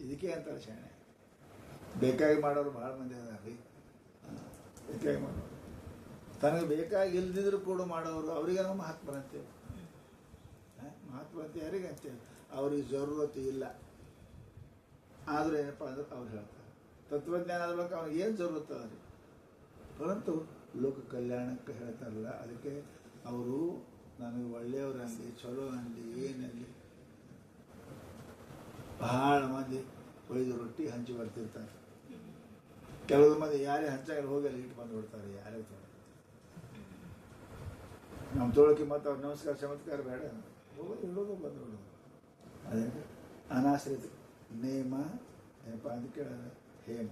ಇದಕ್ಕೆ ಅಂತಾರೆ ಶಾಣೆ. ಬೇಕಾಗಿ ಮಾಡೋರು ಭಾಳ ಮಂದಿ ಅದಾರ್ರಿ. ಬೇಕಾಗಿ ಮಾಡೋರು, ತನಗೆ ಬೇಕಾಗಿ ಇಲ್ದಿದ್ರು ಕೂಡ ಮಾಡೋರು, ಅವರಿಗೆ ನಾವು ಮಹಾತ್ಮ ಅಂತೇವೆ. ಮಹಾತ್ಮ ಅಂತ ಯಾರಿಗೆ ಅಂತೇವೆ? ಅವ್ರಿಗೆ ಜರೂರತ್ತು ಇಲ್ಲ. ಆದರೂ ಏನಪ್ಪ ಅಂದ್ರೆ ಅವ್ರು ಹೇಳ್ತಾರೆ ತತ್ವಜ್ಞಾನ ಆದ ಬಳಿಕ ಅವ್ನಿಗೆ ಏನು ಜರೂರತ್ತು ಅದ್ರಿ. ಪರಂತು ಲೋಕ ಕಲ್ಯಾಣಕ್ಕೆ ಹೇಳ್ತಾರಲ್ಲ, ಅದಕ್ಕೆ ಅವರು ನನಗೆ ಒಳ್ಳೆಯವರಲ್ಲಿ, ಚಲೋ ಅನ್ನಲಿ, ಏನಲ್ಲಿ ಬಹಳ ಮಂದಿ ಒಯ್ದು ರೊಟ್ಟಿ ಹಂಚಿ ಬರ್ತಿರ್ತಾರೆ. ಕೆಲವು ಮಂದಿ ಯಾರೇ ಹಂಚಾಗಲಿ ಹೋಗಿ ಅಲ್ಲಿ ಇಟ್ಟು ಬಂದು ಬಿಡ್ತಾರೆ. ಯಾರೇ ನಮ್ಮ ತೋಳಕ್ಕೆ ಮತ್ತು ಅವ್ರು ನಮಸ್ಕಾರ ಚಮತ್ಕಾರ ಬೇಡ, ಹೋಗೋದು ಇಡೋದು ಬಂದು ಬಿಡೋದು. ಅದೇ ಅನಾಶ್ರಿತ ನೇಮ ಏನಪ್ಪ ಅಂತ ಕೇಳಿದ್ರೆ ಹೇಮ.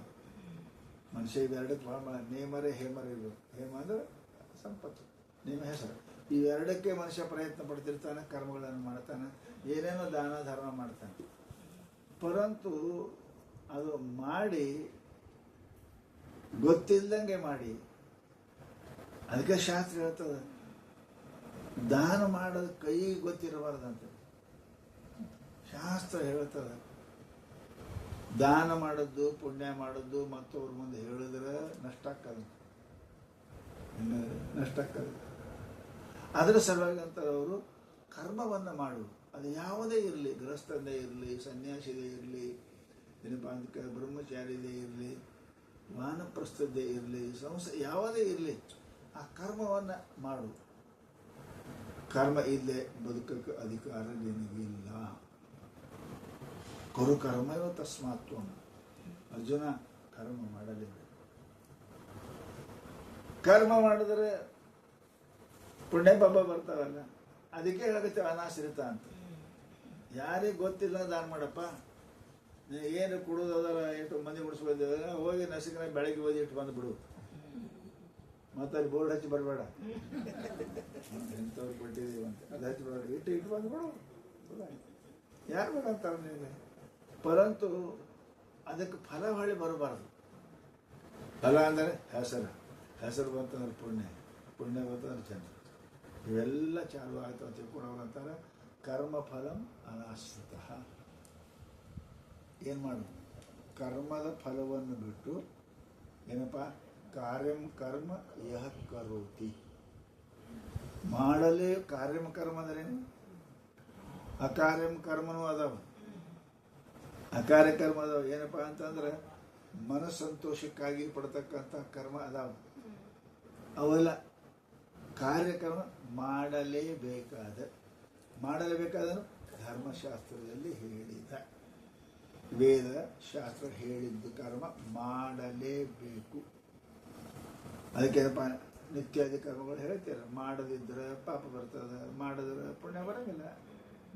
ಮನುಷ್ಯ ಇವೆರಡಕ್ಕೆ ಭಾಳ ನೇಮರೇ ಹೇಮರೇ ಇರ್ಬೇಕು. ಹೇಮ ಅಂದ್ರೆ ಸಂಪತ್ತು, ನೇಮ ಹೆಸರು. ಇವೆರಡಕ್ಕೆ ಮನುಷ್ಯ ಪ್ರಯತ್ನ ಪಡ್ತಿರ್ತಾನೆ, ಕರ್ಮಗಳನ್ನು ಮಾಡ್ತಾನೆ, ಏನೇನೋ ದಾನ ಧರ್ಮ ಮಾಡ್ತಾನೆ. ಪರಂತು ಅದು ಮಾಡಿ ಗೊತ್ತಿಲ್ದಂಗೆ ಮಾಡಿ. ಅದಕ್ಕೆ ಶಾಸ್ತ್ರ ಹೇಳ್ತದೆ, ದಾನ ಮಾಡೋದು ಕೈ ಗೊತ್ತಿರಬಾರ್ದಂತ ಶಾಸ್ತ್ರ ಹೇಳ್ತದೆ. ದಾನ ಮಾಡೋದು, ಪುಣ್ಯ ಮಾಡೋದು ಮತ್ತವ್ರ ಮುಂದೆ ಹೇಳಿದ್ರೆ ನಷ್ಟ ಆಗ್ತದೆ. ಅದರ ಸಲುವಾಗಿ ಅಂತಾರೆ ಅವರು, ಕರ್ಮವನ್ನು ಮಾಡು. ಅದು ಯಾವುದೇ ಇರಲಿ, ಗೃಹಸ್ಥಂದೇ ಇರಲಿ, ಸನ್ಯಾಸಿದೇ ಇರಲಿ, ಬ್ರಹ್ಮಚಾರಿದೇ ಇರಲಿ, ವಾನಪ್ರಸ್ಥದ್ದೇ ಇರಲಿ, ಯಾವುದೇ ಇರಲಿ, ಆ ಕರ್ಮವನ್ನು ಮಾಡು. ಕರ್ಮ ಇಲ್ಲದೆ ಬದುಕಕ್ಕೆ ಅಧಿಕಾರ ನಿನಗಿಲ್ಲ. ಕುರು ಕರ್ಮಯೋ ತಸ್ಮಾತ್ವ. ಅರ್ಜುನ ಕರ್ಮ ಮಾಡಲೇಬೇಕು. ಕರ್ಮ ಮಾಡಿದರೆ ಪುಣ್ಯ ಪಾಪ ಬರ್ತಾವಲ್ಲ, ಅದಕ್ಕೆ ಹೇಳಕತ್ತೇವೆ ಅನಾಶ್ರಿತ ಅಂತ. ಯಾರಿಗೆ ಗೊತ್ತಿಲ್ಲ ದಾನ ಮಾಡಪ್ಪ. ಏನು ಕೊಡೋದಲ್ಲ, ಎಷ್ಟು ಮಂದಿ ಮುಡಿಸ್ಬೋದಿಲ್ಲ, ಹೋಗಿ ನಸಿಕನ ಬೆಳಗ್ಗೆ ಓದಿ ಇಟ್ಟು ಬಂದುಬಿಡು. ಮತ್ತೆ ಅಲ್ಲಿ ಬೋರ್ಡ್ ಹಚ್ಚಿ ಬರಬೇಡ, ಎಂಥವ್ರು ಕೊಟ್ಟಿದ್ದೀವಿ ಅಂತ ಅದು ಹಚ್ಚಿ ಬರಬೇಡ, ಇಟ್ಟು ಬಂದುಬಿಡು. ಯಾರು ಬೇಡ ಅಂತಾರೆ ನೀವು? ಪರಂತು ಅದಕ್ಕೆ ಫಲ ಹೊಳ್ಳಿ ಬರಬಾರ್ದು. ಫಲ ಅಂದರೆ ಹೆಸರು ಬಂತಂದ್ರೆ ಪುಣ್ಯ ಬಂತಂದ್ರೆ ಚಂದ್ರ. ಇವೆಲ್ಲ ಚಾಲು ಆಯ್ತು ಅಂತ ತಿಳ್ಕೊಂಡವ್ರು ಅಂತಾರೆ ಕರ್ಮ ಫಲಂ ಅನಾಶ್ರಿತ. ಏನು ಮಾಡು? ಕರ್ಮದ ಫಲವನ್ನು ಬಿಟ್ಟು ಏನಪ್ಪ, ಕಾರ್ಯಂ ಕರ್ಮ ಯಹ ಕರೋತಿ. ಮಾಡಲೇ ಕಾರ್ಯಂ ಕರ್ಮ ಅಂದ್ರೇನು? ಅಕಾರ್ಯಂ ಕರ್ಮನೂ ಅದಾವ, ಅಕಾರ್ಯಕರ್ಮ ಅದಾವ. ಏನಪ್ಪ ಅಂತಂದ್ರೆ ಮನಸ್ಸಂತೋಷಕ್ಕಾಗಿ ಪಡ್ತಕ್ಕಂಥ ಕರ್ಮ ಅದಾವ, ಅವೆಲ್ಲ ಕಾರ್ಯಕರ್ಮ ಮಾಡಲೇಬೇಕಾದನು ಧರ್ಮಶಾಸ್ತ್ರದಲ್ಲಿ ಹೇಳಿದ, ವೇದ ಶಾಸ್ತ್ರ ಹೇಳಿದ್ದು ಕರ್ಮ ಮಾಡಲೇಬೇಕು. ಅದಕ್ಕೇನಪ್ಪ, ನಿತ್ಯಾದಿ ಕರ್ಮಗಳು ಹೇಳ್ತೀರ, ಮಾಡದಿದ್ರೆ ಪಾಪ ಬರ್ತದೆ, ಮಾಡಿದ್ರೆ ಪುಣ್ಯ ಬರೋಂಗಿಲ್ಲ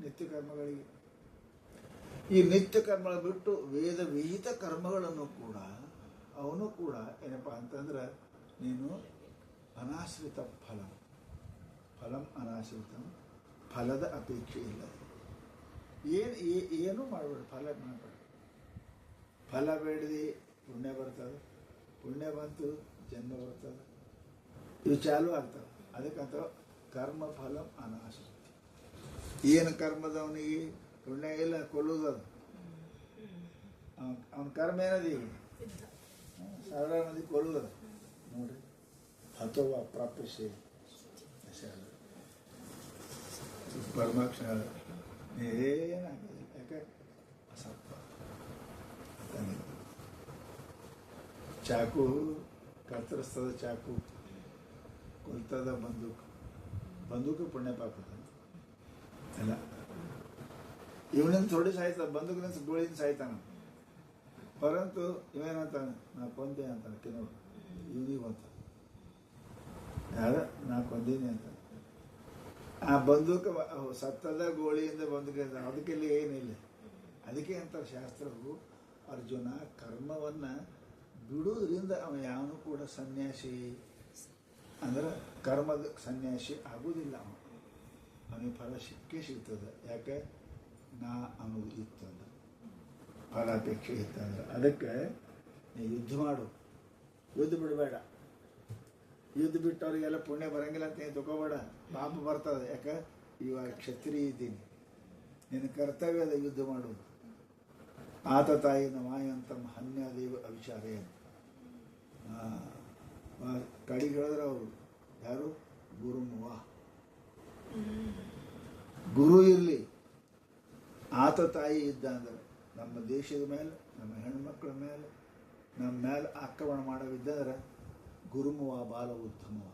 ನಿತ್ಯ ಕರ್ಮಗಳಿಗೆ. ಈ ನಿತ್ಯ ಕರ್ಮಗಳ ಬಿಟ್ಟು ವೇದ ವಿಹಿತ ಕರ್ಮಗಳನ್ನು ಕೂಡ ಅವನು ಕೂಡ ಏನಪ್ಪ ಅಂತಂದ್ರೆ ನೀನು ಅನಾಶ್ರಿತ ಫಲಂ ಅನಾಶ್ರಿತ, ಫಲದ ಅಪೇಕ್ಷೆ ಇಲ್ಲ. ಏನೂ ಮಾಡಬೇಡ, ಫಲ ಬೇಡದಿ ಪುಣ್ಯ ಬರ್ತದೆ, ಪುಣ್ಯ ಬಂತು ಜನ್ಮ ಬರ್ತದೆ, ಇವು ಚಾಲು ಆಗ್ತವೆ. ಅದಕ್ಕಂತ ಕರ್ಮ ಫಲಂ ಅನಾಶ್ರಿತ. ಏನು ಕರ್ಮದವನಿಗೆ ಪುಣ್ಯ ಇಲ್ಲ, ಕೊಲ್ಲುವುದು ಅವನ ಕರ್ಮ ಏನದಿ, ಸಾವಿರಾರು ಮಂದಿ ಕೊಲ್ಲುವುದು ನೋಡ್ರಿ. ಅಥವಾ ಪ್ರಾಪ್ಯ ಪರಮಾಕ್ಷ ಏನಾಗೋದಿಲ್ಲ. ಯಾಕೆ? ಅಸತ್ವ. ಚಾಕು ಕತ್ತರಿಸ್ತದ, ಚಾಕು ಕೊಲ್ತದ, ಬಂದೂಕು ಪುಣ್ಯ ಪಾಪದ ಅಲ್ಲ. ಇವನಿಂದ ಥೋಡಿ ಸಾಯ್ತಾನ, ಬಂದೂಕಿನ ಗೋಳಿಂದ ಸಾಯ್ತಾನ. ಪರಂತು ಇವೇನಂತಾನೆ, ನಾ ಕೊಂದೆ ಅಂತಾನೆ ಕೆಲವರು, ಇವನಿಗೆ ಅಂತ ಯಾರ ನಾ ಕೊಂದೀನಿ ಅಂತ. ಆ ಬಂದೂಕ ಸತ್ತದ ಗೋಳಿಯಿಂದ ಬಂದೂಕ, ಅದಕ್ಕೆಲ್ಲ ಏನಿಲ್ಲ. ಅದಕ್ಕೆ ಅಂತಾರೆ ಶಾಸ್ತ್ರವು, ಅರ್ಜುನ ಕರ್ಮವನ್ನು ಬಿಡುವುದರಿಂದ ಅವ ಯಾವನು ಕೂಡ ಸನ್ಯಾಸಿ ಅಂದ್ರೆ ಕರ್ಮದ ಸನ್ಯಾಸಿ ಆಗುವುದಿಲ್ಲ. ಅವನಿಗೆ ಫಲ ಸಿಗ್ತದೆ. ಯಾಕೆ? ನಾ ಅನ್ನೋದು ಇತ್ತಂದ್ರೆ, ಫಲಾಪೇಕ್ಷೆ ಇತ್ತಂದ್ರೆ. ಅದಕ್ಕೆ ನೀ ಯುದ್ಧ ಮಾಡು, ಯುದ್ಧ ಬಿಡಬೇಡ. ಯುದ್ಧ ಬಿಟ್ಟವ್ರಿಗೆಲ್ಲ ಪುಣ್ಯ ಬರಂಗಿಲ್ಲ ಅಂತ ಏನು ತಗೋಬೇಡ, ಪಾಪ ಬರ್ತದೆ. ಯಾಕೆ? ಇವಾಗ ಕ್ಷತ್ರಿಯ ಇದ್ದೀನಿ, ನಿನ್ನ ಕರ್ತವ್ಯದ ಯುದ್ಧ ಮಾಡೋದು. ಆತ ತಾಯಿನ ಮಾಯಂತಮ್ಮ ಹನ್ಯಾದೇವ ಅವಿಚಾರೇ ಕಡಿಗೆ ಹೇಳಿದ್ರೆ ಅವರು ಯಾರು? ಗುರುಮುವ. ಗುರು ಇರಲಿ, ಆತ ತಾಯಿ ಇದ್ದ ಅಂದ್ರೆ ನಮ್ಮ ದೇಶದ ಮೇಲೆ, ನಮ್ಮ ಹೆಣ್ಮಕ್ಳ ಮೇಲೆ, ನಮ್ಮ ಮೇಲೆ ಆಕ್ರಮಣ ಮಾಡೋವಿದ್ದಂದ್ರೆ ಗುರುಮುವ ಬಾಲ ಉತ್ತಮವ.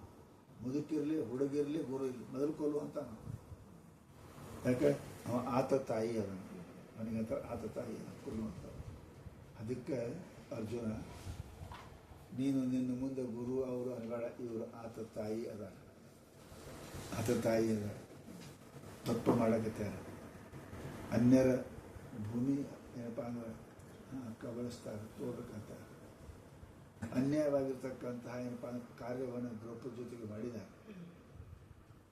ಮುದುಕಿರಲಿ, ಹುಡುಗಿರಲಿ, ಗುರು ಇರಲಿ, ಮೊದಲು ಕೊಲ್ಲುವಂತ ನಾವು. ಯಾಕೆ? ಅವ ಆತ ತಾಯಿ ಅದನ್ನು, ಅವನಿಗಂತ ಆತ ತಾಯಿ ಕೊಲ್ಲುವಂತ. ಅದಕ್ಕೆ ಅರ್ಜುನ, ನೀನು ನಿನ್ನ ಮುಂದೆ ಗುರು ಅವರು ಅನ್ಬೇಡ, ಇವರು ಆತ ತಾಯಿ ಅದ ತಪ್ಪು ಮಾಡಕತ್ಯಾರ. ಅನ್ಯರ ಭೂಮಿ ಏನಪ್ಪ ಅಂದ್ರೆ ಕಬಳಿಸ್ತಾರೆ, ತೋರ್ಬೇಕಂತ ಅನ್ಯಾಯವಾಗಿರ್ತಕ್ಕಂತಹ ಏನಪ್ಪ ಅಂದ್ರೆ ಕಾರ್ಯವನ್ನು ದ್ರೌಪದಿ ಜೊತೆಗೆ ಮಾಡಿದ್ದಾರೆ.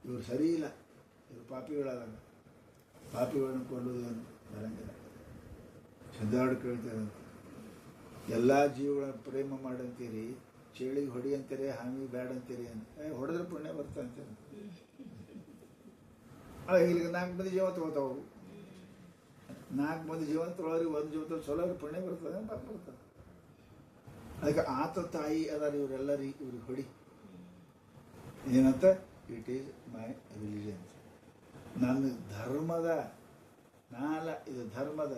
ಇವರು ಸರಿ ಇಲ್ಲ, ಇವರು ಪಾಪಿಗಳಾದಾಗ ಪಾಪಿಗಳನ್ನು ಕೊಲ್ಲುವುದೇನು ಬರಂಗಿಲ್ಲ. ಸಿದ್ಧಾರ್ಥ ಕೇಳ್ತಾರಂತೆ, ಎಲ್ಲ ಜೀವಗಳನ್ನು ಪ್ರೇಮ ಮಾಡಂತೀರಿ, ಚೇಳಿಗೆ ಹೊಡಿ ಅಂತೀರಿ, ಹಾವಿಗೆ ಬ್ಯಾಡ ಅಂತೀರಿ ಅಂತ. ಹೊಡೆದ್ರೆ ಪುಣ್ಯ ಬರ್ತಾ ಅಂತೀರಿ. ಇಲ್ಲಿಗೆ 4 ಮಂದಿ ಜೀವ ತಗೋತಾವು, 4 ಮಂದಿ ಜೀವನ ತೊಗೊಳೋರಿಗೆ 1 ಜೀವ ಚಲೋ ಪುಣ್ಯ ಬರ್ತದೆ, ಪಾಪ ಬರ್ತದೆ. ಅದಕ್ಕೆ ಆತ ತಾಯಿ ಅದಾರ ಇವರೆಲ್ಲರಿ, ಇವ್ರಿಗೆ ಹೊಡಿ. ಏನಂತ? ಇಟ್ ಈಸ್ ಮೈ ರಿಲಿಜನ್, ನನ್ನ ಧರ್ಮದ, ನಾಲ ಇದು ಧರ್ಮದ.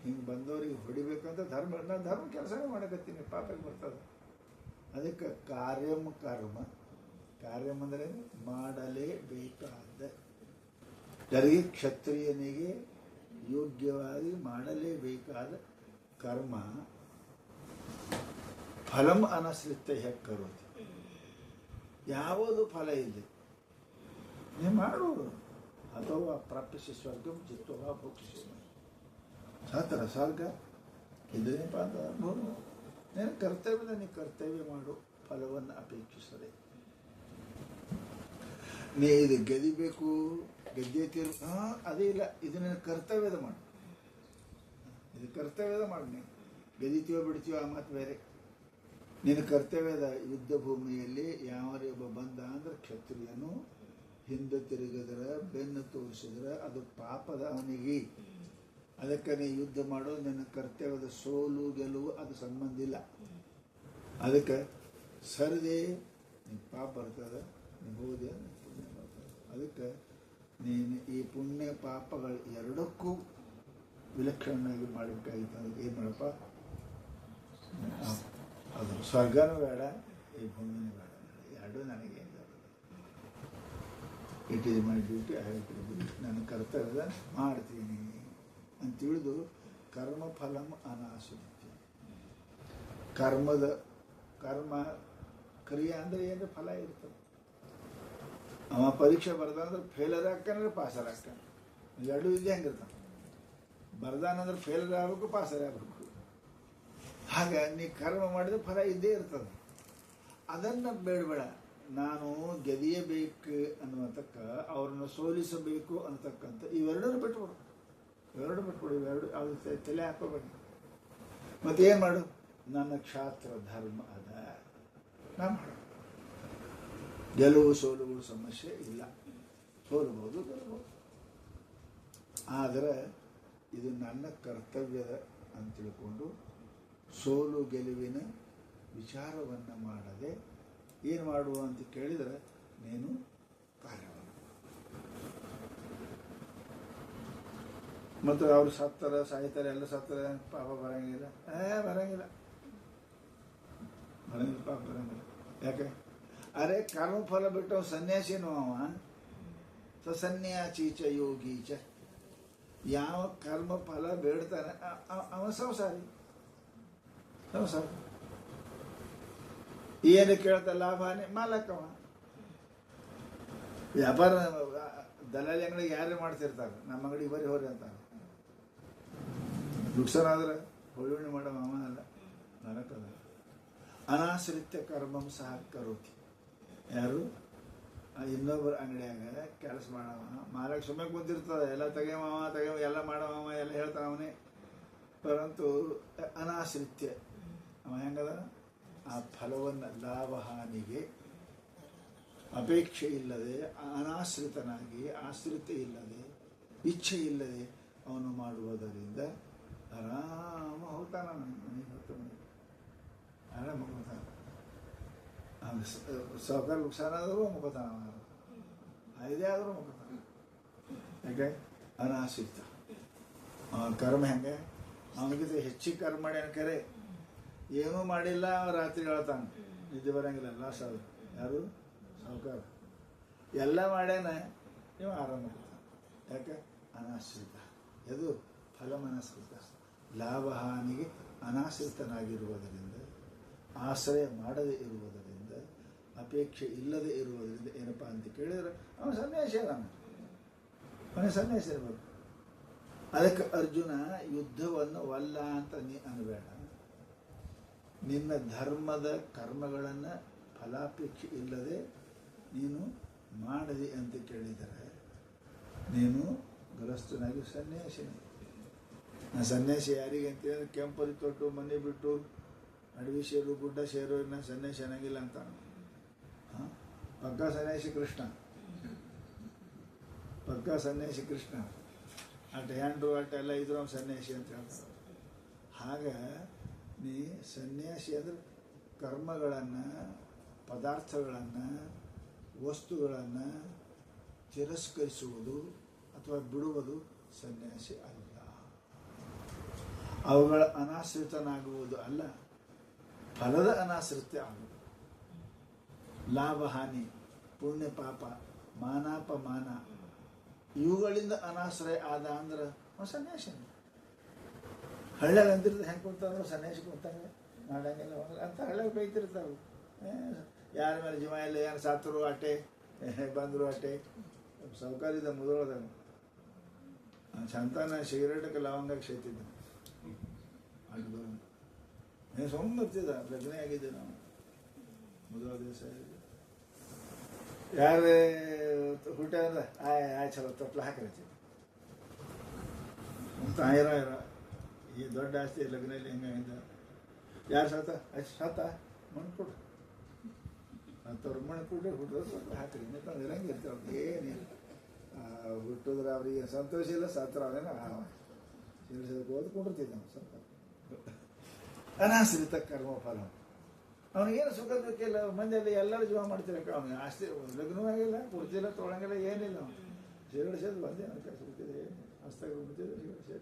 ಹಿಂಗೆ ಬಂದವ್ರಿಗೆ ಹೊಡಿಬೇಕಂತ ನಾನು ಧರ್ಮ ಕೆಲಸನೇ ಮಾಡಕತ್ತೀನಿ, ಪಾಪಕ್ಕೆ ಬರ್ತದೆ. ಅದಕ್ಕೆ ಕಾರ್ಯಂ ಅಂದರೆ ಮಾಡಲೇಬೇಕಾದ, ಯಾರಿಗೆ? ಕ್ಷತ್ರಿಯನಿಗೆ ಯೋಗ್ಯವಾಗಿ ಮಾಡಲೇಬೇಕಾದ ಕರ್ಮ. ಫಲಂ ಅನಶ್ರಿತ ಕರೋತಿ, ಯಾವುದು ಫಲ ಇಲ್ಲ. ನೀ ಮಾಡು. ಅಥವಾ ಪ್ರಾಪ್ತಿಸಿ ಸ್ವರ್ಗಂ ಜಿತ್ವ ಭೋಕ್ಷಿಸಿ ಸಾತರ ಸ್ವರ್ಗ ಇದೇನಪ್ಪ ಅಂತ ಅನುಭವ. ನೀನು ಕರ್ತವ್ಯದ ನೀ ಕರ್ತವ್ಯ ಮಾಡು, ಫಲವನ್ನು ಅಪೇಕ್ಷಿಸದೆ. ನೀ ಇದು ಗೆದಿಬೇಕು, ಗೆದ್ದೆ ತೀರು, ಅದೇ ಇಲ್ಲ, ಇದು ನಿನ್ನ ಕರ್ತವ್ಯದ ಮಾಡು. ಇದು ಕರ್ತವ್ಯದ ಮಾಡು. ನೀನು ಗೆದಿತೀವೋ ಬಿಡ್ತೀವೋ ಆ ಮಾತು ಬೇರೆ. ನಿನ್ನ ಕರ್ತವ್ಯದ ಯುದ್ಧ ಭೂಮಿಯಲ್ಲಿ ಯಾವರೇ ಒಬ್ಬ ಬಂದ ಅಂದ್ರೆ ಕ್ಷತ್ರಿಯನು ಹಿಂದೆ ತಿರುಗಿದ್ರ, ಬೆನ್ನು ತೋರಿಸಿದ್ರೆ ಅದು ಪಾಪದ ಅವನಿಗೆ. ಅದಕ್ಕೆ ನೀ ಯುದ್ಧ ಮಾಡೋದು ನಿನ್ನ ಕರ್ತವ್ಯದ ಸೋಲು ಗೆಲುವು ಅದು ಸಂಬಂಧ ಇಲ್ಲ. ಅದಕ್ಕೆ ಸರಿದೆ ನಿನ್ನ ಪಾಪ ಬರ್ತದೆ, ನೀವು ಹೋದೆ ಪುಣ್ಯ ಬರ್ತದೆ. ಅದಕ್ಕೆ ನೀನು ಈ ಪುಣ್ಯ ಪಾಪಗಳು ಎರಡಕ್ಕೂ ವಿಲಕ್ಷಣವಾಗಿ ಮಾಡಬೇಕಾಗಿತ್ತು. ಅದಕ್ಕೆ ಏನು ಮಾಡಪ್ಪ, ಅದು ಸ್ವರ್ಗನೂ ಬೇಡ, ಈ ಭೂಮಿನೂ ಬೇಡ, ಎರಡೂ ನನಗೆ it is my duty, I have to do. ನನ್ನ ಕರ್ತವ್ಯದ ಮಾಡ್ತೀನಿ ಅಂತ ತಿಳಿದು ಕರ್ಮಫಲಂ ಅನಾಶ್ರಿತ್ಯ. ಕರ್ಮ ಕ್ರಿಯೆ ಅಂದರೆ ಏನು ಫಲ ಇರ್ತದೆ. ಅವ ಪರೀಕ್ಷೆ ಬರ್ದಾನಂದ್ರೆ ಫೇಲರ್ ಹಾಕ್ಕಂದ್ರೆ ಪಾಸರ್ ಹಾಕ್ತಾನೆ. ಎರಡೂ ಇದೆ ಹಂಗಿರ್ತಾನೆ. ಬರ್ದಾನಂದ್ರೆ ಫೇಲರ್ ಆಗಬೇಕು, ಪಾಸರ್ ಆಗಬೇಕು. ಹಾಗ ನೀ ಕರ್ಮ ಮಾಡಿದ್ರೆ ಫಲ ಇದ್ದೇ ಇರ್ತದೆ. ಅದನ್ನು ಬೇಡಬೇಡ. ನಾನು ಗೆದಿಯಬೇಕು ಅನ್ನುವಂತಕ್ಕ, ಅವ್ರನ್ನ ಸೋಲಿಸಬೇಕು ಅನ್ನತಕ್ಕಂಥ ಇವೆರಡನ್ನು ಬಿಟ್ಬಿಡು. ಇವೆರಡು ಅವ್ರ ತಲೆ ಹಾಕೋಬೇಡಿ. ಮತ್ತೇನು ಮಾಡು, ನನ್ನ ಕ್ಷಾತ್ರ ಧರ್ಮ ಅದ, ನಾ ಮಾಡು. ಗೆಲುವು ಸೋಲುವ ಸಮಸ್ಯೆ ಇಲ್ಲ. ಸೋಲಬಹುದು, ಗೆಲ್ಲಬಹುದು. ಆದರೆ ಇದು ನನ್ನ ಕರ್ತವ್ಯದ ಅಂತ ತಿಳ್ಕೊಂಡು ಸೋಲು ಗೆಲುವಿನ ವಿಚಾರವನ್ನು ಮಾಡದೆ ಏನು ಮಾಡುವ ಅಂತ ಕೇಳಿದರೆ ನೀನು ಕಾರ್ಯವನ್ನು. ಮತ್ತು ಅವರು ಸತ್ತರ ಸಾಯ್ತಾರೆ, ಎಲ್ಲ ಸತ್ತರ, ಪಾಪ ಬರಂಗಿಲ್ಲ, ಬರಂಗಿಲ್ಲ ಪಾಪ ಬರಂಗಿಲ್ಲ. ಯಾಕೆ? ಅರೆ ಕರ್ಮಫಲ ಬಿಟ್ಟು ಸನ್ಯಾಸಿನೂ ಅವ, ಸನ್ಯಾಸಿ ಚ ಯೋಗಿ ಚ. ಯಾವ ಕರ್ಮಫಲ ಬೇಡ್ತಾನೆ ಅವ ಸಂಸಾರಿ. ಏನು ಕೇಳ್ತಾ ಲಾಭನೇ ಮಾಲಕವ. ವ್ಯಾಪಾರ ದಲಾಲಿ ಅಂಗಡಿಗೆ ಯಾರೇ ಮಾಡ್ತಿರ್ತಾರೆ, ನಮ್ಮ ಅಂಗಡಿಗೆ ಬರೀ ಹೋರಿ ಅಂತಾರೆ. ನುಕ್ಸಾನ ಆದ್ರೆ ಒಳ್ಳೆ ಮಾಡೋ ಮಾಮ ಅಲ್ಲ, ಮಾಲಕದ. ಅನಾಶ್ರಿತ್ಯ ಕರ್ಮಂ ಸಹ ಕರೋತಿ. ಯಾರು? ಇನ್ನೊಬ್ಬರ ಅಂಗಡಿಯಾಗ ಕೆಲಸ ಮಾಡವ, ಮಾಲಕ ಸುಮ್ಮನೆ ಕುಂತಿರ್ತದೆ, ಎಲ್ಲ ತೆಗೆಯವ ಎಲ್ಲ ಮಾಡವ, ಎಲ್ಲ ಹೇಳ್ತಾವ ಅವನೇ. ಪರಂತು ಅನಾಶ್ರಿತ್ಯ ಅವ ಹೆಂಗದ, ಆ ಫಲವನ್ನು ಲಾಭಹಾನಿಗೆ ಅಪೇಕ್ಷೆ ಇಲ್ಲದೆ, ಅನಾಶ್ರಿತನಾಗಿ, ಆಶ್ರಿತ ಇಲ್ಲದೆ, ಇಚ್ಛೆ ಇಲ್ಲದೆ ಅವನು ಮಾಡುವುದರಿಂದ ಆರಾಮ ಹೋಗ್ತಾನ. ಮನೆಗೆ ಹೋಗ್ತಾನೆ, ಆರಾಮ ಹೋಗ್ತಾನೆ. ಸಹಕಾರ ನುಕ್ಸಾನ ಆದರೂ ಮುಖತಾನ, ಐದೇ ಆದರೂ ಮುಖತಾನ. ಯಾಕೆ? ಅನಾಶ್ರಿತ. ಕರ್ಮ ಹೆಂಗೆ, ಅವನಿಗಿಂತ ಹೆಚ್ಚಿಗೆ ಕರ್ಮ ಮಾಡ್ಯಾನ. ಕರೆ ಏನೂ ಮಾಡಿಲ್ಲ, ರಾತ್ರಿ ಹೇಳ್ತಾನೆ, ನಿದ್ದೆ ಬರಂಗಿಲ್ಲ, ಲಾಸ್ ಆದ್ರು. ಯಾರು? ಸಾಹುಕಾರ. ಎಲ್ಲ ಮಾಡ್ಯಾನ, ನೀವು ಆರಾಮ ಮಾಡ್ತಾನೆ. ಯಾಕೆ? ಅನಾಶ್ರಿತ. ಇದು ಫಲಮನಸ್ಕೃತ. ಲಾಭಹಾನಿಗೆ ಅನಾಶ್ರಿತನಾಗಿರುವುದರಿಂದ, ಆಶ್ರಯ ಮಾಡದೇ ಇರುವುದರಿಂದ, ಅಪೇಕ್ಷೆ ಇಲ್ಲದೆ ಇರುವುದರಿಂದ ಏನಪ್ಪ ಅಂತ ಕೇಳಿದ್ರೆ ಅವನು ಸನ್ಯಾಸಿ ಅದಾನ. ಅವನಿಗೆ ಸನ್ಯಾಸಿ ಇರಬೇಕು. ಅದಕ್ಕೆ ಅರ್ಜುನ ಯುದ್ಧವನ್ನು ವಲ್ಲ ಅಂತ ನೀ ಅನ್ಬೇಡ. ನಿನ್ನ ಧರ್ಮದ ಕರ್ಮಗಳನ್ನು ಫಲಾಪೇಕ್ಷೆ ಇಲ್ಲದೆ ನೀನು ಮಾಡದಿ ಅಂತ ಕೇಳಿದರೆ ನೀನು ಗೃಹಸ್ಥನಾಗಿ ಸನ್ಯಾಸಿನಿ. ನಾನು ಸನ್ಯಾಸಿ ಯಾರಿಗೆ ಅಂತೇಳಿದ್ರೆ ಕೆಂಪರಿ ತೊಟ್ಟು ಮನೆ ಬಿಟ್ಟು ಅಡವಿ ಸೇರು ಗುಡ್ಡ ಸೇರು ಇನ್ನು ಸನ್ಯಾಸಿ ಅನ್ನಂಗಿಲ್ಲ ಅಂತ. ಪಕ್ಕಾ ಸನ್ಯಾಸಿ ಕೃಷ್ಣ, ಪಕ್ಕಾ ಸನ್ಯಾಸಿ ಕೃಷ್ಣ. ಅಟ್ ಹ್ಯಾಂಡ್ರು ಎಲ್ಲ ಇದ್ರು ಅವ್ನು ಸನ್ಯಾಸಿ ಅಂತ ಹೇಳ್ತಾರೆ. ಹಾಗೆ ನೀ ಸನ್ಯಾಸಿ ಅಂದರೆ ಕರ್ಮಗಳನ್ನು, ಪದಾರ್ಥಗಳನ್ನು, ವಸ್ತುಗಳನ್ನು ತಿರಸ್ಕರಿಸುವುದು ಅಥವಾ ಬಿಡುವುದು ಸನ್ಯಾಸಿ ಅಲ್ಲ. ಅವುಗಳ ಅನಾಶ್ರಿತನಾಗುವುದು ಅಲ್ಲ, ಫಲದ ಅನಾಶ್ರಿತ ಆಗುವುದು. ಲಾಭಹಾನಿ, ಪುಣ್ಯ ಪಾಪ, ಮಾನಾಪಮಾನ ಇವುಗಳಿಂದ ಅನಾಶ್ರಯ ಆದ ಅಂದ್ರೆ ಸನ್ಯಾಸಿ. ಹಳ್ಳ್ಯಾಗ ಅಂತಿರ್ತದೆ, ಹೆಂಗೆ ಕುಂತಂದ್ರೆ ಸನ್ಯಾಸಿ ಕುಂತಂಗೆ ಮಾಡಂಗಿಲ್ಲ ಅಂತ ಹಳ್ಳ್ಯಾಗ ಬೈತಿರ್ತಾವೆ. ಯಾರ ಮೇಲೆ ಜೀವ ಇಲ್ಲ, ಏನು ಸಾತರು ಅಟೆ, ಬಂದರು ಅಟೆ, ಸೌಕಾರಿದ ಮುದೋಳದಾಗ ಚಂತಾನ ಸಿಗರೇಟಕ್ಕೆ ಲವಂಗಕ್ಕೆ ಸೇತಿದ್ದ ಅದು ನೀವು ಸುಮ್ಮನೆ ಬರ್ತಿದ್ದ ಲಗ್ನ ಆಗಿದ್ದೆ ನಾವು ಮುದೋಳ ದಿವಸ ಯಾರೇ ಹುಟ್ಟ ಆಯ್ ಚಲೋ ತಪ್ಪಲ ಹಾಕಿರ್ತೀವಿ ತಾಯಿರ ಈ ದೊಡ್ಡ ಆಸ್ತಿ ಲಗ್ನಲ್ಲಿ ಹೆಂಗ ಯಾರು ಸತ್ತ ಮಣ್ಣು ಕೊಡು ಅಂಥವ್ರು ಮಣ್ಣು ಕೊಟ್ಟರೆ ಹುಟ್ಟಿದ್ರೆ ಹಾಕ್ರಿ ಇನ್ನೂ ಇರಂಗಿರ್ತಾವೆ ಏನಿಲ್ಲ ಹುಟ್ಟಿದ್ರೆ ಅವ್ರಿಗೆ ಸಂತೋಷ ಇಲ್ಲ ಸತ್ರ ಅವೇನೋ ಓದ್ಕೊಂಡಿರ್ತೀವಿ ನಾವು ಸ್ವಲ್ಪ ಅನಾಶ್ರಿತ ಕರ್ಮಫಲ ಅವನಿಗೇನು ಸುಖ ಬೇಕಿಲ್ಲ ಮಂದಿಯಲ್ಲಿ ಎಲ್ಲರೂ ಜೀವ ಮಾಡ್ತಿರಕ್ಕ ಅವನಿಗೆ ಆಸ್ತಿ ಲಗ್ನವೂ ಆಗಿಲ್ಲ ಕೊಡ್ತಿಲ್ಲ ತೊಗೊಳಂಗಿಲ್ಲ ಏನಿಲ್ಲ ಅವನು ಸಿಗಡಿಸೋದು ಬಂದೆ ಅವನ ಕೆಲಸ ಬಿಟ್ಟಿದೆ ಹಸ್ತಾಗ ಬಿಡ್ತಿದ್ರೆ ಸಿಗಡಿಸೋದು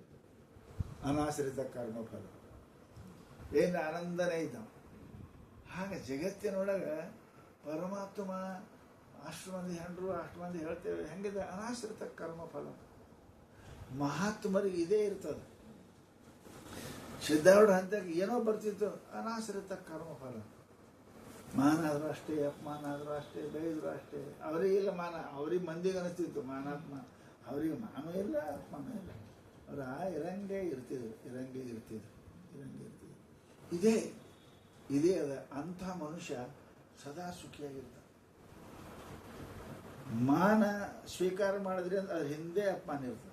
ಅನಾಶ್ರಿತ ಕರ್ಮಫಲ ಏನು ಆನಂದನೇ ಇದ್ದಾವ ಹಾಗೆ ಜಗತ್ತಿನೊಳಗೆ ಪರಮಾತ್ಮ ಅಷ್ಟು ಮಂದಿ ಹೆಂಡ್ರು ಅಷ್ಟು ಮಂದಿ ಹೇಳ್ತೇವೆ ಹೆಂಗಿದೆ ಅನಾಶ್ರಿತ ಕರ್ಮಫಲ ಮಹಾತ್ಮರಿಗೆ ಇದೇ ಇರ್ತದೆ ಸಿದ್ಧಾರೂಢ ಹಂತಕ್ಕೆ ಏನೋ ಬರ್ತಿತ್ತು ಅನಾಶ್ರಿತ ಕರ್ಮಫಲ ಮಾನ ಆದರೂ ಅಷ್ಟೇ ಅಪಮಾನ ಆದರೂ ಅಷ್ಟೇ ಬೈದ್ರು ಅಷ್ಟೇ ಅವರಿಗಿಲ್ಲ ಮಾನ ಅವ್ರಿಗೆ ಮಂದಿಗೆ ಅನಿಸ್ತಿತ್ತು ಮಾನಾತ್ಮ ಅವ್ರಿಗೆ ಮಾನ ಇಲ್ಲ ಅಪಮಾನ ಇಲ್ಲ ಅವ್ರು ಇರಂಗೆ ಇರ್ತಿದ್ರು ಇದೇ ಅದ ಅಂಥ ಮನುಷ್ಯ ಸದಾ ಸುಖಿಯಾಗಿರ್ತಾನೆ ಮಾನ ಸ್ವೀಕಾರ ಮಾಡಿದ್ರೆ ಅದ್ರ ಹಿಂದೆ ಅಪಮಾನ ಇರ್ತದೆ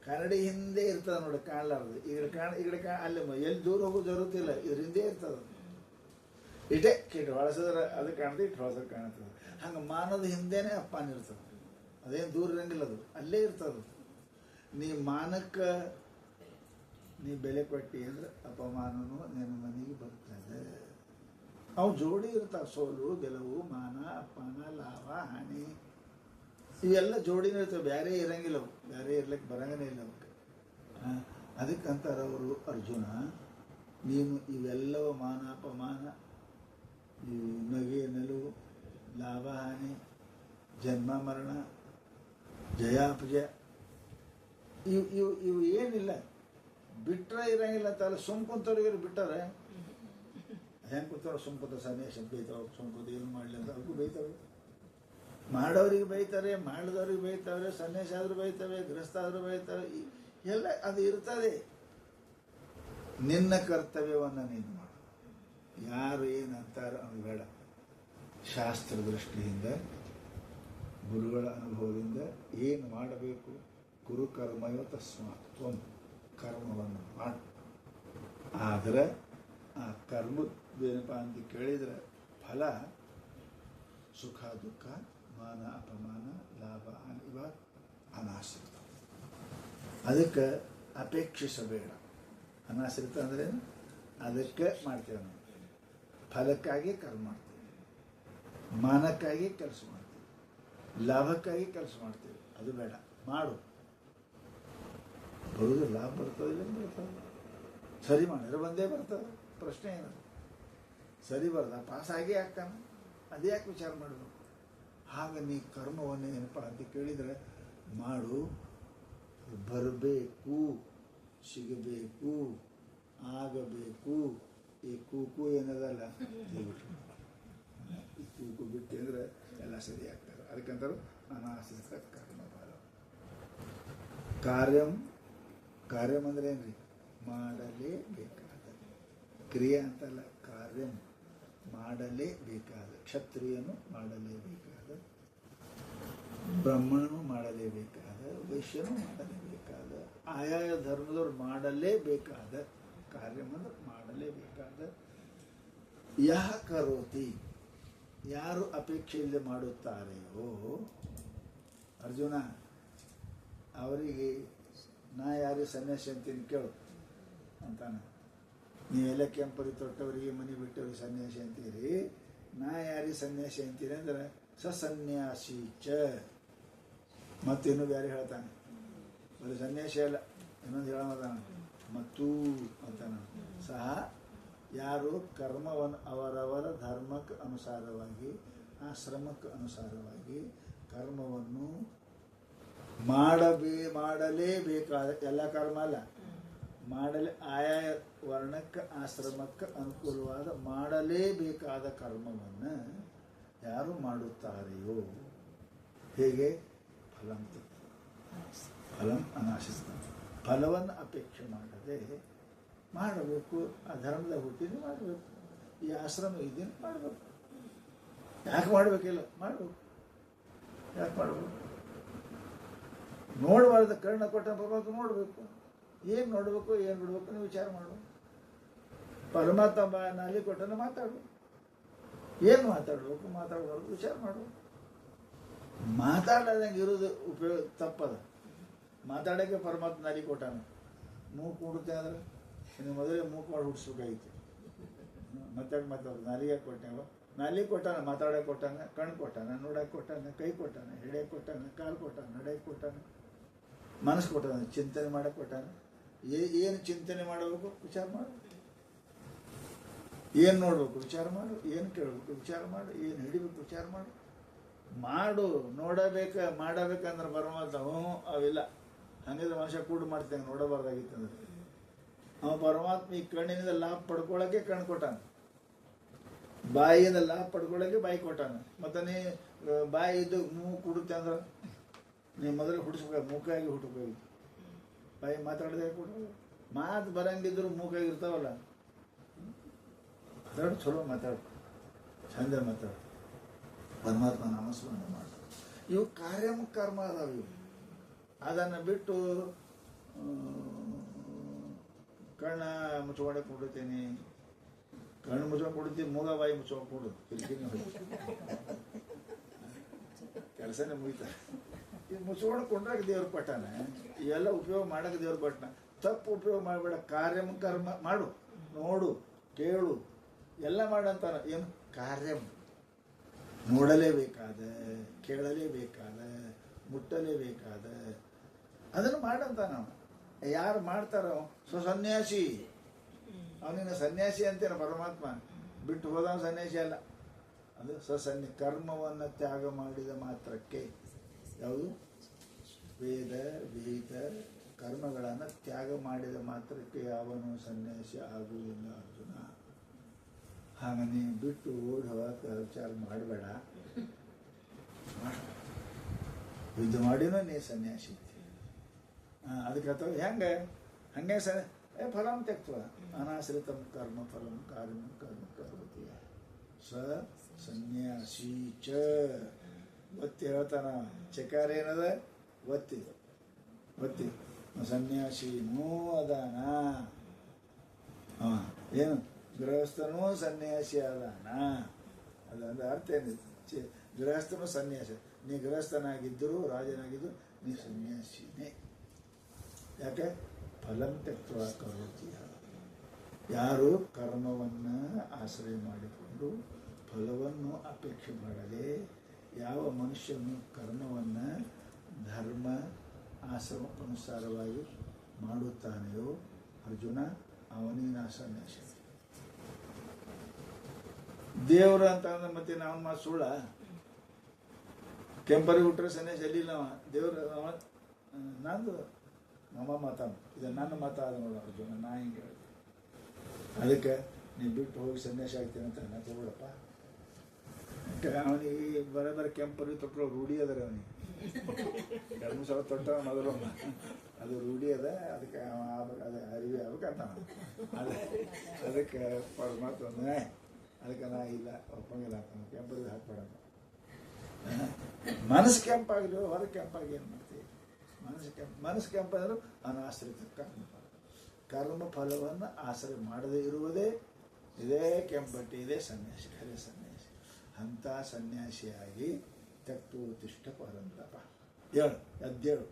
ಕರಡಿ ಹಿಂದೆ ಇರ್ತದೆ ನೋಡಿ ಕಾಣಲಾರ್ದು ಈಗ ಅಲ್ಲಿ ಎಲ್ಲಿ ದೂರ ಹೋಗೋ ಜರುತ್ತಿಲ್ಲ ಇದ್ರ ಹಿಂದೆ ಇರ್ತದೆ ಇಟೇ ಕೆಟ್ಟು ಹೊಳಸಿದ್ರೆ ಅದು ಕಾಣ್ತದೆ ಇಟ್ಟು ಹೊಳಸೋದು ಕಾಣ್ತದೆ ಹಂಗೆ ಮಾನದ ಹಿಂದೆನೇ ಅಪಮಾನ ಇರ್ತದೆ ಅದೇನು ದೂರ ಇರಂಗಿಲ್ಲ ಅದು ಅಲ್ಲೇ ಇರ್ತದೆ ನೀ ಮಾನಕ್ಕೆ ನೀ ಬೆಲೆ ಕೊಟ್ಟಿ ಅಂದ್ರೆ ಅಪಮಾನನು ನಿನ್ನ ಮನೆಗೆ ಬರ್ತದೆ ಅವು ಜೋಡಿ ಇರ್ತಾವೆ ಸೋಲು ಗೆಲುವು ಮಾನ ಅಪಮಾನ ಲಾಭ ಹಾನಿ ಇವೆಲ್ಲ ಜೋಡಿನೇ ಇರ್ತವೆ ಬೇರೆ ಇರಂಗಿಲ್ಲ ಅವು ಬೇರೆ ಇರ್ಲಿಕ್ಕೆ ಬರಂಗನೇ ಇಲ್ಲ ಅವಕ್ಕೆ ಅದಕ್ಕಂತಾರ ಅವರು ಅರ್ಜುನ ನೀನು ಇವೆಲ್ಲವ ಮಾನ ಅಪಮಾನ ಈ ನಗೆ ನೆಲುವು ಲಾಭ ಹಾನಿ ಜನ್ಮ ಮರಣ ಜಯಾಪಜಯ ಇವು ಏನಿಲ್ಲ ಬಿಟ್ರೆ ಇರಂಗಿಲ್ಲ ಅಂತಲ್ಲ ಸುಮ್ ಕುಂತವ್ರಿಗೆ ಬಿಟ್ಟಾರೆ ಹೆಂಗೆ ಕೂತವ್ರು ಸುಮ್ ಕೂತ ಸನ್ಯಾಸ ಬೈತಾವೆ ಸುಮ್ ಕೂತ ಏನು ಮಾಡಲಿ ಅಂತ ಅವ್ರಿಗೂ ಬೈತವೆ ಮಾಡೋರಿಗೆ ಬೈತಾರೆ ಮಾಡಿದವ್ರಿಗೆ ಬೈತವ್ರೆ ಸನ್ಯಾಸ ಆದರೂ ಬೈತವೆ ಗೃಹಸ್ಥ ಆದರೂ ಬೈತವೆ ಎಲ್ಲ ಅದು ಇರ್ತದೆ ನಿನ್ನ ಕರ್ತವ್ಯವನ್ನು ನೀನು ಮಾಡು ಯಾರು ಏನಂತಾರ ಅವ್ನು ಬೇಡ ಶಾಸ್ತ್ರ ದೃಷ್ಟಿಯಿಂದ ಗುರುಗಳ ಅನುಭವದಿಂದ ಏನು ಮಾಡಬೇಕು ಗುರು ಕರ್ಮಯೋ ತಸ್ಮಾತ್ ತ್ವಂ ಕರ್ಮವನ್ನು ಮಾಡು ಆದರೆ ಆ ಕರ್ಮದ್ದೇನಪ್ಪ ಅಂತ ಕೇಳಿದರೆ ಫಲ ಸುಖ ದುಃಖ ಮಾನ ಅಪಮಾನ ಲಾಭ ಹಾನಿ ಇವ ಅನಾಶ್ರಿತ ಅದಕ್ಕೆ ಅಪೇಕ್ಷಿಸಬೇಡ ಅನಾಶ್ರಿತ ಅಂದ್ರೆ ಅದಕ್ಕೆ ಮಾಡ್ತೇವೆ ನಾವು ಫಲಕ್ಕಾಗಿ ಕರ್ಮ ಮಾಡ್ತೇವೆ ಮಾನಕ್ಕಾಗಿ ಕೆಲಸ ಮಾಡ್ತೇವೆ ಲಾಭಕ್ಕಾಗಿ ಕೆಲಸ ಮಾಡ್ತೇವೆ ಅದು ಬೇಡ ಮಾಡು ಬರೋದು ಲಾಭ ಬರ್ತದಿಲ್ಲ ಬರ್ತದೆ ಸರಿ ಮಾಡಿದ್ರೆ ಬಂದೇ ಬರ್ತದೆ ಪ್ರಶ್ನೆ ಏನದು ಸರಿ ಬರ್ದ ಪಾಸ್ ಆಗೇ ಆಗ್ತಾನೆ ಅದೇ ಯಾಕೆ ವಿಚಾರ ಮಾಡಬೇಕು ಹಾಗೆ ನೀ ಕರ್ಮವನ್ನು ಏನಪ್ಪ ಅಂತ ಕೇಳಿದರೆ ಮಾಡು ಬರಬೇಕು ಸಿಗಬೇಕು ಆಗಬೇಕು ಈ ಕೂಕು ಏನದಲ್ಲ ಈ ಕೂಕು ಬಿಟ್ಟು ಅಂದರೆ ಎಲ್ಲ ಸರಿ ಆಗ್ತದೆ ಅದಕ್ಕಂತಾರೆ ಅನಾಶ್ರಿತ ಕರ್ಮಫಲ ಕಾರ್ಯಂ ಅಂದ್ರೆ ಏನ್ರಿ ಮಾಡಲೇಬೇಕಾದ ಕ್ರಿಯೆ ಅಂತಲ್ಲ ಕಾರ್ಯಂ ಮಾಡಲೇಬೇಕಾದ ಕ್ಷತ್ರಿಯನು ಮಾಡಲೇಬೇಕಾದ ಬ್ರಾಹ್ಮಣನು ಮಾಡಲೇಬೇಕಾದ ವೈಶ್ಯನು ಮಾಡಲೇಬೇಕಾದ ಆಯಾಯ ಧರ್ಮದವ್ರು ಮಾಡಲೇಬೇಕಾದ ಕಾರ್ಯವನ್ನು ಮಾಡಲೇಬೇಕಾದ ಯಹ ಕರೋತಿ ಯಾರು ಅಪೇಕ್ಷೆಯಿಲ್ಲದೆ ಮಾಡುತ್ತಾರೆಯೋ ಅರ್ಜುನ ಅವರಿಗೆ ನಾ ಯಾರಿಗೆ ಸನ್ಯಾಸಿ ಅಂತೀನಿ ಕೇಳು ಅಂತಾನೆ ನೀವೆಲ್ಲ ಕೆಂಪರಿ ತೊಟ್ಟವರಿಗೆ ಮನೆ ಬಿಟ್ಟವ್ರಿಗೆ ಸನ್ಯಾಸಿ ಅಂತೀರಿ ನಾ ಯಾರಿಗೆ ಸನ್ಯಾಸಿ ಅಂತೀರಿ ಅಂದ್ರೆ ಸನ್ಯಾಸಿ ಚ ಮತ್ತೇನು ಬೇರೆ ಹೇಳ್ತಾನೆ ಬರೀ ಸನ್ಯಾಸಿ ಅಲ್ಲ ಇನ್ನೊಂದು ಹೇಳೋದಾನ ಮತ್ತು ಅಂತಾನ ಸಹ ಯಾರು ಕರ್ಮವನ್ನು ಅವರವರ ಧರ್ಮಕ್ಕೆ ಅನುಸಾರವಾಗಿ ಆಶ್ರಮಕ್ಕೆ ಅನುಸಾರವಾಗಿ ಕರ್ಮವನ್ನು ಮಾಡಲೇಬೇಕಾದ ಎಲ್ಲ ಕರ್ಮ ಅಲ್ಲ ಆಯಾ ವರ್ಣಕ್ಕೆ ಆಶ್ರಮಕ್ಕೆ ಅನುಕೂಲವಾದ ಮಾಡಲೇಬೇಕಾದ ಕರ್ಮವನ್ನು ಯಾರು ಮಾಡುತ್ತಾರೆಯೋ ಹೇಗೆ ಫಲಂ ಫಲಂ ಅನಾಶಿಸ್ತ, ಫಲವನ್ನು ಅಪೇಕ್ಷೆ ಮಾಡದೆ ಮಾಡಬೇಕು. ಆ ಧರ್ಮದಾಗ ಹುಟ್ಟಿದ್ದು ಮಾಡಬೇಕು, ಈ ಆಶ್ರಮ ಇದನ್ನು ಮಾಡಬೇಕು. ಯಾಕೆ ಮಾಡಬೇಕಿಲ್ಲ, ಮಾಡಬೇಕು. ಯಾಕೆ ಮಾಡಬೇಕು? ನೋಡಬಾರ್ದು, ಕರ್ಣ ಕೊಟ್ಟ ಪರಮಾತ್ಮ ನೋಡಬೇಕು. ಏನು ನೋಡಬೇಕು, ಏನು ಬಿಡಬೇಕು ನೀವು ವಿಚಾರ ಮಾಡು. ಪರಮಾತ್ಮ ನಾಲಿ ಕೊಟ್ಟನ ಮಾತಾಡು. ಏನು ಮಾತಾಡಬೇಕು, ಮಾತಾಡಬಾರ್ದು ವಿಚಾರ ಮಾಡು. ಮಾತಾಡದಂಗೆ ಇರೋದು ಉಪಯೋಗ ತಪ್ಪದ. ಮಾತಾಡೋಕ್ಕೆ ಪರಮಾತ್ಮ ನಾಲಿ ಕೊಟ್ಟಾನ. ಮೂಗು ಕೊಡುತ್ತೆ ಅಂದ್ರೆ ನೀವು ಮೊದಲೇ ಮೂಗು ಮಾಡಿ ಹುಟ್ಟಿಸ್ಬೇಕಾಗಿತ್ತು. ಮಾತಾಡೋದು ನಾಲಿಗೆ ಕೊಟ್ಟೆವ, ನಾಲಿಗೆ ಕೊಟ್ಟಾನ, ಮಾತಾಡೋಕೆ ಕೊಟ್ಟಾನ, ಕಣ್ಣು ಕೊಟ್ಟಾನ, ನೋಡೋಕೆ ಕೊಟ್ಟಾನ, ಕೈ ಕೊಟ್ಟಾನ, ಹಿಡಿಯೋಕೆ ಕೊಟ್ಟಾನ, ಕಾಲು ಕೊಟ್ಟಾನ, ನಡೆಯೋಕೆ ಕೊಟ್ಟಾನ, ಮನಸ್ಸು ಕೊಟ್ಟಾನ, ಚಿಂತನೆ ಮಾಡೋಕೆ ಕೊಟ್ಟಾನ. ಏನು ಚಿಂತನೆ ಮಾಡಬೇಕು ವಿಚಾರ ಮಾಡು. ಏನು ನೋಡಬೇಕು ವಿಚಾರ ಮಾಡು. ಏನು ಕೇಳಬೇಕು ವಿಚಾರ ಮಾಡು. ಏನು ಹಿಡಿಬೇಕು ವಿಚಾರ ಮಾಡು. ಮಾಡು. ಮಾಡಬೇಕಂದ್ರೆ ಪರಮಾತ್ಮ ಅವಿಲ್ಲ. ಹಂಗಿದ್ರೆ ಮನುಷ್ಯ ಕೂಡು ಮಾಡ್ತೇನೆ, ನೋಡಬಾರ್ದಾಗಿತ್ತು ಅಂದ್ರೆ. ಅವ ಪರಮಾತ್ಮ ಈ ಕಣ್ಣಿನಿಂದ ಲಾಭ ಪಡ್ಕೊಳ್ಳೋಕೆ ಕಣ್ಣು ಕೊಟ್ಟಾನ, ಬಾಯಿಯಿಂದ ಲಾಭ ಪಡ್ಕೊಳ್ಳೋಕೆ ಬಾಯಿ ಕೊಟ್ಟಾನ. ಮತ್ತು ನೀ ಬಾಯಿ ಇದ್ದು ಮೂಗು ಕುಡುತ್ತೆ ಅಂದ್ರೆ ನೀವು ಮೊದಲು ಹುಟ್ಟಿಸ್ಬೇಕು, ಮೂಕಾಗಿ ಹುಟ್ಟಬೇಕು. ಬಾಯಿ ಮಾತಾಡದೆ ಕೊಡು. ಮಾತು ಬರಂಗಿದ್ರು ಮೂಕಾಗಿರ್ತಾವಲ್ಲ, ಮಾತಾಡು, ಚಲೋ ಮಾತಾಡು, ಚಂದ ಮಾತಾಡು, ಪರಮಾತ್ಮ ನಾಮಸ್ಮರಣೆ ಮಾಡು. ಇವು ಕರ್ಮ ಅದಾವ. ಇವು ಅದನ್ನು ಬಿಟ್ಟು ಕಣ್ಣ ಮುಚ್ಕೊಂಡೆ ಕೊಡುತ್ತೇನೆ, ಕಣ್ಣು ಮುಚ್ಕೊಂಡು ಕೊಡ್ತೀವಿ, ಮೂಗ ಬಾಯಿ ಮುಚ್ಕೊಂಡು ಕೊಡು, ಕಿರಿಕಿರಿ ಕೆಲಸನೇ ಮುಗಿತಾರೆ. ಇದು ಮುಚ್ಕೊಂಡು ಕೊಂಡ್ರಾಗ ದೇವ್ರ ಕೊಟ್ಟಾನ. ಇವೆಲ್ಲ ಉಪಯೋಗ ಮಾಡೋಕೆ ದೇವ್ರ ಕೊಟ್ಟನ. ತಪ್ಪು ಉಪಯೋಗ ಮಾಡಬೇಡ. ಕರ್ಮ ಮಾಡು, ನೋಡು, ಕೇಳು, ಎಲ್ಲ ಮಾಡಂತಾನ. ಏನು ಕಾರ್ಯಂ, ನೋಡಲೇಬೇಕಾದ, ಕೇಳಲೇಬೇಕಾದ, ಮುಟ್ಟಲೇಬೇಕಾದ, ಅದನ್ನು ಮಾಡಂತ. ನಾವು ಯಾರು ಮಾಡ್ತಾರೋ ಸನ್ಯಾಸಿ, ಅವನಿನ ಸನ್ಯಾಸಿ ಅಂತೇನ ಪರಮಾತ್ಮ. ಬಿಟ್ಟು ಹೋದವ ಸನ್ಯಾಸಿ ಅಲ್ಲ. ಅದು ಕರ್ಮವನ್ನು ತ್ಯಾಗ ಮಾಡಿದ ಮಾತ್ರಕ್ಕೆ. ಯಾವುದು? ವೇದ ವಿಹಿತ ಕರ್ಮಗಳನ್ನು ತ್ಯಾಗ ಮಾಡಿದ ಮಾತ್ರಕ್ಕೆ ಅವನು ಸನ್ಯಾಸಿ ಆಗುವುದಿಲ್ಲ ಅರ್ಜುನ. ಹಾಗೆ ನೀನು ಬಿಟ್ಟು ಓಡಿ ಹೋಗಕ್ಕೆ ವಿಚಾರ ಮಾಡಬೇಡ. ಯುದ್ಧ ಮಾಡಿನೂ ನೀ ಸನ್ಯಾಸಿ. ಅದಕ್ಕೆ ಅಥವಾ ಹಂಗೆ ಫಲಂ ತ್ಯಕ್ತ್ವ ಅನಾಶ್ರಿತಂ ಕರ್ಮ ಫಲಂ ಕಾರ್ಯಂ ಕರ್ಮ ಕರೋತಿ ಸನ್ಯಾಸಿ ಚ. ಒತ್ತಿ ಹೇಳ್ತಾನ. ಚಕಾರ ಏನದ? ಒತ್ತಿ ಸನ್ಯಾಸಿನೂ ಅದಾನ. ಏನು? ಗೃಹಸ್ಥನೂ ಸನ್ಯಾಸಿ ಅದಾನ. ಅದಂದ್ರೆ ಅರ್ಥ ಏನಿದೆ? ಗೃಹಸ್ಥನೂ ಸನ್ಯಾಸಿ. ನೀ ಗೃಹಸ್ಥನಾಗಿದ್ದರೂ ರಾಜನಾಗಿದ್ದು ನೀ ಸನ್ಯಾಸಿನೇ. ಯಾಕೆ? ಫಲಂ ತ್ಯಕ್ತ್ವ ಕರೋತಿ. ಯಾರು ಕರ್ಮವನ್ನು ಆಶ್ರಯ ಮಾಡಿಕೊಂಡು ಫಲವನ್ನು ಅಪೇಕ್ಷೆ ಮಾಡದೆ ಯಾವ ಮನುಷ್ಯನು ಕರ್ಮವನ್ನು ಧರ್ಮ ಆಶ್ರಮಕ್ಕನುಸಾರವಾಗಿ ಮಾಡುತ್ತಾನೆಯೋ ಅರ್ಜುನ, ಅವನಿಗೆ ಸನ್ಯಾಸಿ. ದೇವರು ಅಂತ ಅಂದ್ರೆ ಮತ್ತೆ ನಾವು ಮಾತು ಸುಳ್ಳ? ಕೆಂಪರಿಗೆ ಹುಟ್ಟರೆ ಸನ್ಯಾಸಿ ಎಲ್ಲಿಲ್ಲ. ದೇವರು ನಂದು ನಮ್ಮ ಮತ, ಇದು ನನ್ನ ಮತ ಆದ ನೋಡ ಅರ್ಜುನ. ನಾ ಹಿಂಗೆ ಹೇಳ್ತೀನಿ. ಅದಕ್ಕೆ ನೀವು ಬಿಟ್ಟು ಹೋಗಿ ಸನ್ಯಾಸಿ ಆಗ್ತೀನಿ ಅಂತ ನಾ ತಗೊಳಪ್ಪ. ಅವನಿಗೆ ಬರೋದರ ಕೆಂಪರಿಗೆ ತೊಟ್ಟರು ರೂಢಿ ಅದರ. ಅವನಿಗೆ ಎರಡು ಸಾವಿರ ತೊಟ್ಟ ಮೊದಲು ಅದು ರೂಢಿ ಅದ. ಅದಕ್ಕೆ ಅದೇ ಅರಿವಿ ಆಗ್ಬೇಕಂತ ಅದಕ್ಕೆ ಪರಮಾತ್ಮ ಅದಕ್ಕೆ ನಾ ಇಲ್ಲ ಒಪ್ಪಂಗಿಲ್ಲ ಅಂತ ಕೆಂಪರಿಗೆ ಹಾಕ್ಬೇಡ. ಮನಸ್ಸು ಕೆಂಪಾಗಲಿ, ಹೊರಗೆ ಕೆಂಪಾಗಿ ಏನು ಮಾಡ್ತೀವಿ? ಮನಸ್ಸು ಕೆಂಪಾದರೂ ಅನಾಶ್ರಿತ ಕರ್ಮ ಫಲವನ್ನು ಆಶ್ರಯ ಮಾಡದೇ ಇರುವುದೇ ಇದೇ ಕೆಂಪಟ್ಟಿ, ಇದೇ ಸನ್ಯಾಸಿ, ಖರೆ ಸನ್ಯಾಸಿ. ಅಂಥ ಸನ್ಯಾಸಿಯಾಗಿ ತಕ್ತೋತಿಷ್ಠ ಪರಂತಪ. ಎದ್ದೇಳು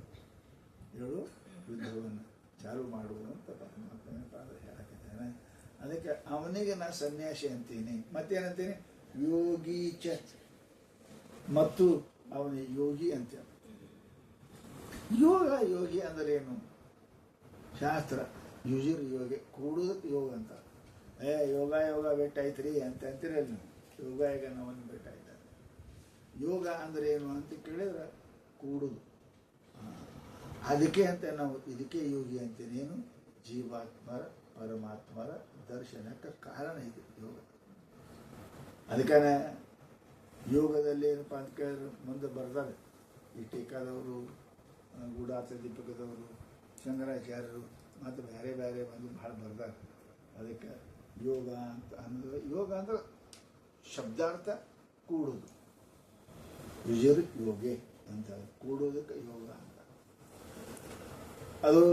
ಯುದ್ಧವನ್ನು ಚಾಲು ಮಾಡುವಂತ ಪರಮಾತ್ಮನ ಪಾದ ಹೇಳಕ್ಕಿದ್ದಾನೆ. ಅದಕ್ಕೆ ಅವನಿಗೆ ನಾ ಸನ್ಯಾಸಿ ಅಂತೀನಿ. ಮತ್ತೇನಂತೀನಿ? ಯೋಗಿ ಚ, ಮತ್ತು ಅವನಿಗೆ ಯೋಗಿ ಅಂತ. ಯೋಗಿ ಅಂದ್ರೆ ಏನು? ಶಾಸ್ತ್ರ ಯುಜಿರ್ ಯೋಗಿ, ಕೂಡುದಕ್ಕೆ ಯೋಗ ಅಂತ. ಯೋಗ ಬೆಟ್ಟ ಐತ್ರಿ ಅಂತ ಅಂತೀರಲ್ಲ ನೀವು. ಯೋಗ ಈಗ ನಾವನ್ನು ಬೆಟ್ಟ ಆಯ್ತಾರೆ. ಯೋಗ ಅಂದ್ರೆ ಏನು ಅಂತ ಕೇಳಿದ್ರೆ ಕೂಡುದು. ಅದಕ್ಕೆ ಅಂತ ನಾವು ಇದಕ್ಕೆ ಯೋಗಿ ಅಂತೇನೆ. ಏನು? ಜೀವಾತ್ಮರ ಪರಮಾತ್ಮರ ದರ್ಶನಕ್ಕೆ ಕಾರಣ ಇದೆ ಯೋಗ. ಅದಕ್ಕೆ ಯೋಗದಲ್ಲಿ ಏನಪ್ಪ ಅಂತ ಕೇಳಿದ್ರೆ ಮುಂದೆ ಬರ್ತಾರೆ, ಈ ಟೀಕಾದವರು, ಗೂಢಾರ್ಥ ದೀಪಕದವರು, ಶಂಕರಾಚಾರ್ಯರು ಮತ್ತು ಬೇರೆ ಬೇರೆ ಮಂದಿ ಭಾಳ ಬರ್ತಾರೆ. ಅದಕ್ಕೆ ಯೋಗ ಅಂತ ಅನ್ನೋದು, ಯೋಗ ಅಂದ್ರೆ ಶಬ್ದಾರ್ಥ ಕೂಡೋದು, ಯುಜರ್ ಯೋಗೆ ಅಂತ ಕೂಡೋದಕ್ಕೆ ಯೋಗ ಅಂತ. ಅದು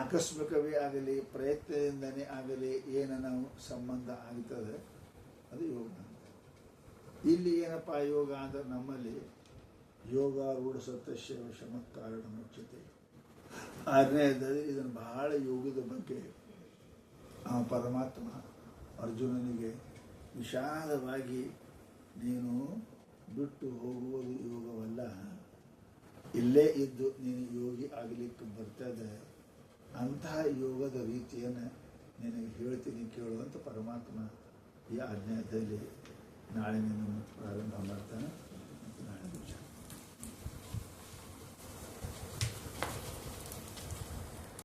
ಆಕಸ್ಮಿಕವೇ ಆಗಲಿ ಪ್ರಯತ್ನದಿಂದನೇ ಆಗಲಿ ಏನು ನಾವು ಸಂಬಂಧ ಆಗ್ತದೆ ಅದು ಯೋಗ ಅಂತ. ಇಲ್ಲಿ ಏನಪ್ಪ ಯೋಗ ಅಂದ್ರೆ ನಮ್ಮಲ್ಲಿ ಯೋಗಾರೂಢ ಸತ್ಯಶಿವ ಶಮತ್ಕಾರಣ ಮುಖ್ಯತೆ 6ನೇದಲ್ಲಿ ಇದನ್ನು ಬಹಳ ಯೋಗದ ಬಗ್ಗೆ ಆ ಪರಮಾತ್ಮ ಅರ್ಜುನನಿಗೆ ವಿಶಾಲವಾಗಿ ನೀನು ಬಿಟ್ಟು ಹೋಗುವುದು ಯೋಗವಲ್ಲ, ಇಲ್ಲೇ ಇದ್ದು ನೀನು ಯೋಗಿ ಆಗಲಿಕ್ಕೆ ಬರ್ತದೆ, ಅಂತಹ ಯೋಗದ ರೀತಿಯನ್ನು ನಿನಗೆ ಹೇಳ್ತೀನಿ ಕೇಳುವಂಥ ಪರಮಾತ್ಮ ಈ 6ನೇದಲ್ಲಿ ನಾಳಿನಿಂದ ಪ್ರಾರಂಭ ಮಾಡ್ತಾನೆ.